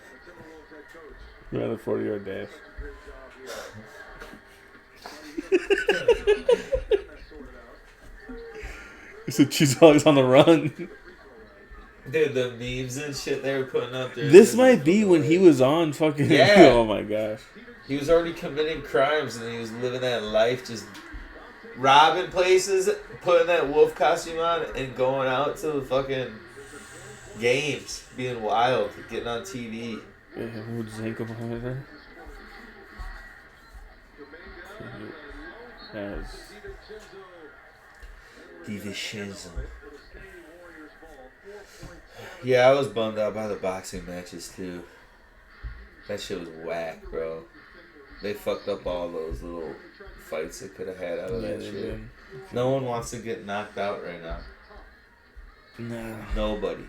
the Timberwolves head coach. You're on the 40-yard dash. It's a Chiefsaholic on the run. Dude, the memes and shit they were putting up there. This might be when he was on fucking... Yeah. Oh my gosh. He was already committing crimes and he was living that life just robbing places, putting that wolf costume on and going out to the fucking games, being wild, getting on TV. Yeah, who's Zanko behind her? Divisions. Yeah, I was bummed out by the boxing matches too. That shit was whack, bro. They fucked up all those little fights they could have had out of that shit. No one wants to get knocked out right now. No. Nobody.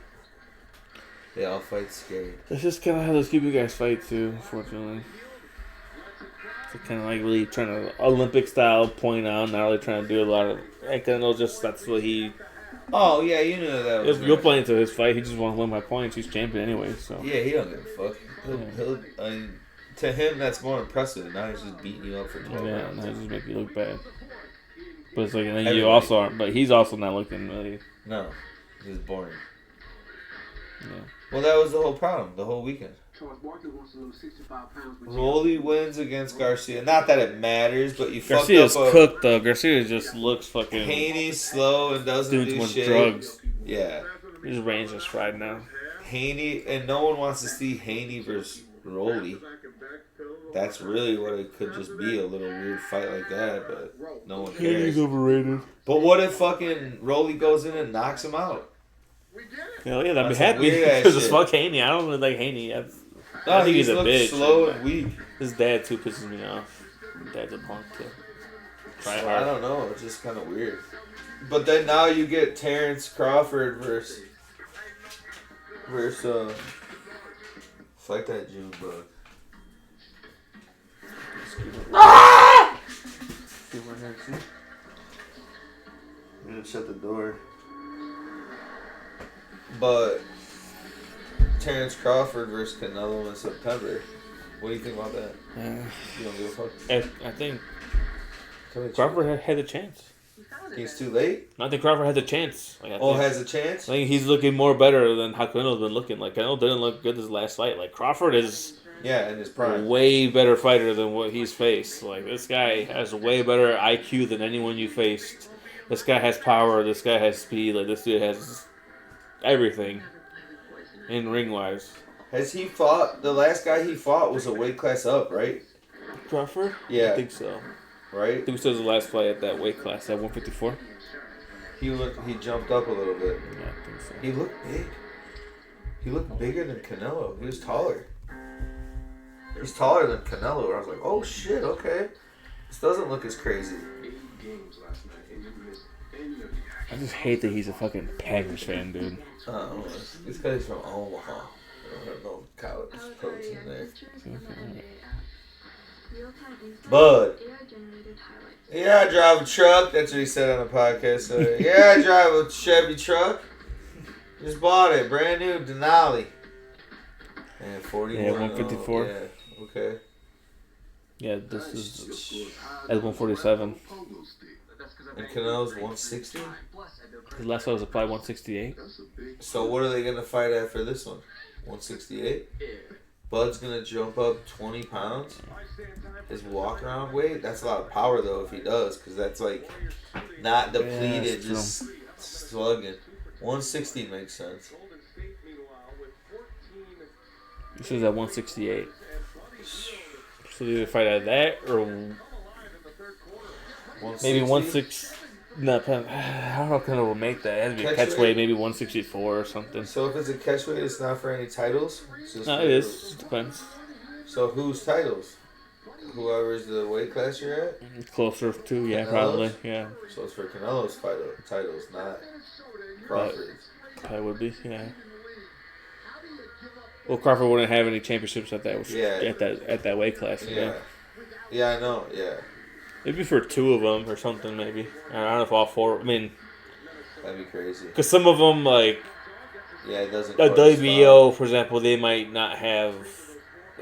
They all fight scared. That's just kind of how those Cuban guys fight too, unfortunately. It's kind of like really trying to Olympic style point out, not really trying to do a lot of. I kind of just that's what he. Oh yeah, you knew that. Was you'll play into his fight. He just wants to win my points. He's champion anyway, so. Yeah, he don't give a fuck. I mean, to him, that's more impressive. Now he's just beating you up for 12 rounds. Now he's just making you look bad. But it's like, and then you also aren't. But he's also not looking really. No, he's boring. Yeah. Well, that was the whole problem. The whole weekend. Rolly wins against Garcia. Not that it matters, but you Garcia's fucked up. Cooked though. Garcia just looks fucking. Haney's slow and doesn't do shit. Drugs. Yeah. His range is fried now. Haney, and no one wants to see Haney versus Rolly. That's really what it could just be, a little weird fight like that, but no one cares. Haney's overrated. But what if fucking Rolly goes in and knocks him out? Hell yeah, that'd be happy. Because it's fuck Haney. I don't really like Haney. I think he's a bitch. Slow and weak. His dad too pisses me off. His dad's a punk too. I don't know. It's just kind of weird. But then now you get Terrence Crawford versus fight that June bug. Ah! I'm gonna shut the door. But Terrence Crawford versus Canelo in September. What do you think about that? You don't give a fuck? I think Crawford had a chance. He's too late? I think Crawford had the chance. Has a chance? I think he's looking more better than how Canelo's been looking. Like, Canelo didn't look good this last fight. Like, Crawford is in his prime. A way better fighter than what he's faced. Like, this guy has way better IQ than anyone you faced. This guy has power. This guy has speed. Like, this dude has everything in ring-wise. Has he fought? The last guy he fought was a weight class up, right? Crawford? Yeah. I think so. Right? I think it was the last fight at that weight class, at 154. He jumped up a little bit. Yeah, I think so. He looked big. He looked bigger than Canelo. He was taller. He's taller than Canelo. I was like, oh shit, okay. This doesn't look as crazy. I just hate that he's a fucking Packers fan, dude. Oh, this guy's from Omaha. I don't have no college protein there. Bud. Yeah, I drive a truck. That's what he said on the podcast. So, yeah, I drive a Chevy truck. Just bought it. Brand new Denali. And 41. Yeah, 154. Yeah, okay. Yeah, this is at 147. And Canelo's 160? His last fight was probably 168. So what are they going to fight at for this one? 168? Bud's going to jump up 20 pounds? His walk-around weight? That's a lot of power, though, if he does, because that's, like, not depleted, just slugging. 160 makes sense. This is at 168. So they either fight at that or maybe 160. No, I don't know if Canelo will make that. It has to be a catchweight, maybe 164 or something. So if it's a catchweight, it's not for any titles? No, it is. It depends. So whose titles? Whoever's the weight class you're at? Closer to, yeah, Canelo's? Probably, yeah. So it's for Canelo's titles, not Crawford's. Probably would be, yeah. Well, Crawford wouldn't have any championships at that weight class. Yeah. Yeah, I know. Yeah. Maybe for 2 of them or something. Maybe I don't know if all 4. I mean, that'd be crazy. Because some of them like. Yeah, it doesn't. WBO, for example, they might not have.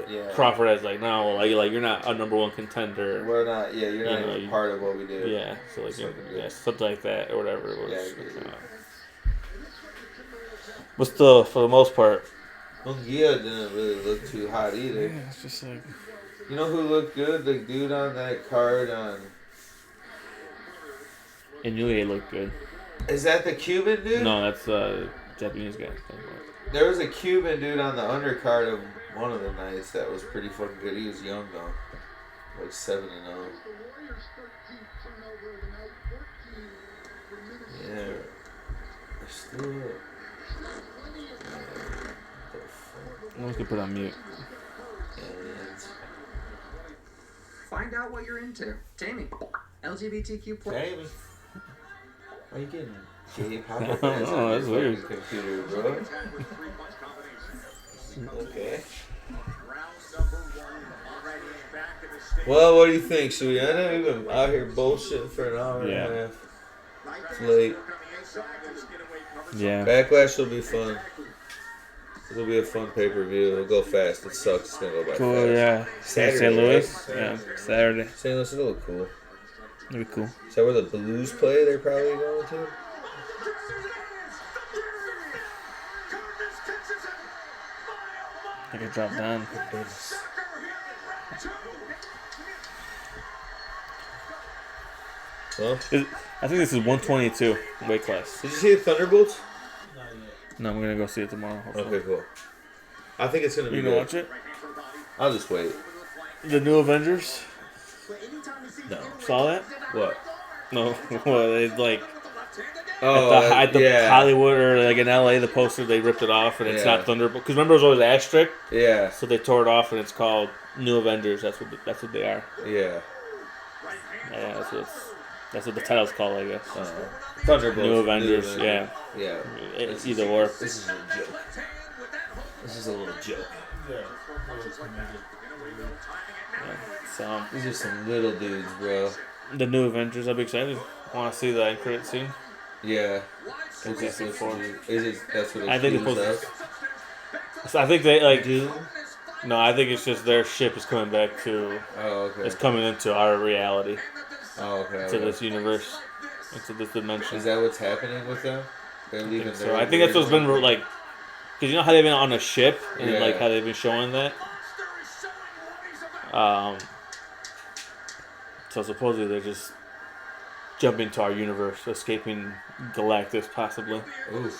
Yeah. Crawford as like no, like you're not a number 1 contender. We're not. Yeah, you're not even part of what we do. Yeah, so like something like that or whatever it was. Yeah, for the most part. Munguia didn't really look too hot either. Yeah, it's just like. You know who looked good? The dude on that card on. Inoue looked good. Is that the Cuban dude? No, that's Japanese guy. There was a Cuban dude on the undercard of one of the nights that was pretty fucking good. He was young though, like 7-0. Yeah, still. We can put on mute. Find out what you're into. Jamie, LGBTQ+. Jamie. Why are you getting J-pop? I don't know, that's weird. Computer, bro. Okay. Well, what do you think? Should we end it? We've been out here bullshitting for an hour and a half. It's late. Yeah. Backlash will be fun. It'll be a fun pay-per-view. It'll go fast. It sucks. It's going to go by cool, fast. Yeah. Saturday, St. Louis? right? Yeah, Saturday. St. Louis, it'll look cool. It'll be cool. Is that where the Blues play they're probably going to? I could drop down. Well, I think this is 122 weight class. did you see the Thunderbolts? No, I'm going to go see it tomorrow. Hopefully. Okay, cool. I think it's going to be You good. going to watch it? I'll just wait. The new Avengers? No. Saw that? What? No. Well, they like... Oh, at the Hollywood or like in LA, the poster, they ripped it off and it's not Thunderbolt. Because remember it was always asterisk? Yeah. So they tore it off and it's called New Avengers. That's what they are. Yeah. Yeah, that's what the title's called, I guess. Thunderbolts. New Avengers, yeah. Yeah. It's either or. This is a joke. This is a little joke. So these are some little dudes, bro. The New Avengers, I'll be excited. I want to see the end credit scene. Yeah. What's that scene for? That's what I think I think they like. No, I think it's just their ship is coming back to. Oh, okay. It's coming into our reality. Oh, okay. To this universe, into this dimension. Is that what's happening with them? They're leaving. So I think that's what's been like. Because you know how they've been on a ship and like how they've been showing that. So supposedly they're just jumping to our universe, escaping Galactus possibly. Ooh.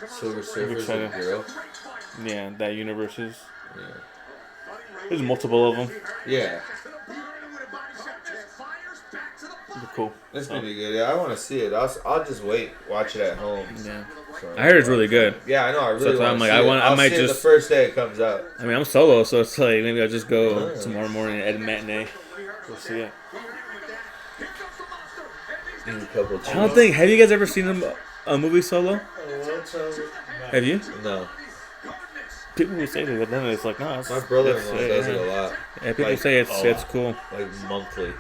Silver Surfer's a girl. Yeah, that universe is. Yeah. There's multiple of them. Yeah. Cool. That's gonna be good. Yeah, I want to see it. I'll just wait, watch it at home. Yeah. So, I heard it's really good. Yeah, I know. I really want to see it. I might see just it the first day it comes out. I mean, I'm solo, so it's like maybe I'll just go tomorrow morning at a matinee. We'll see it. I don't think. Have you guys ever seen a movie solo? Have you? No. People will say that, but then it's like, no. My brother-in-law does it a lot. Yeah, people say it's cool. Like monthly.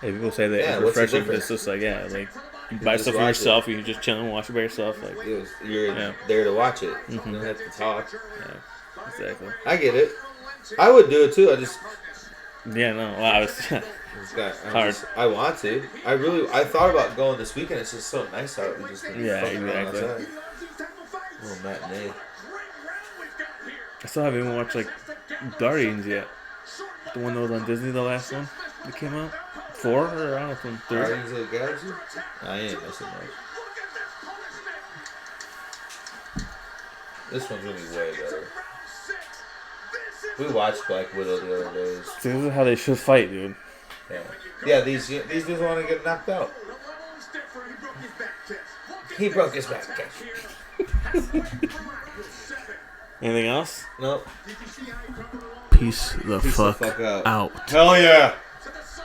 Yeah, people say that it's refreshing. It's just like like you buy stuff for yourself. You can just chill and watch it by yourself. Like you're there to watch it. You don't have to talk. Yeah, exactly. I get it. I would do it too. I just. Yeah, no. Well, I was. Hard. I want to. I thought about going this weekend. It's just so nice out. We just exactly. Little matinee. I still haven't even watched like Guardians yet. The one that was on Disney, the last one that came out. 4 or I don't know, 3. Guardians of the Galaxy. I ain't missing much. This one's gonna be way better. We watched Black Widow the other days. This is how they should fight, dude. Yeah. These dudes want to get knocked out. He broke his back test. Anything else? Nope. Peace the fuck out. Hell yeah.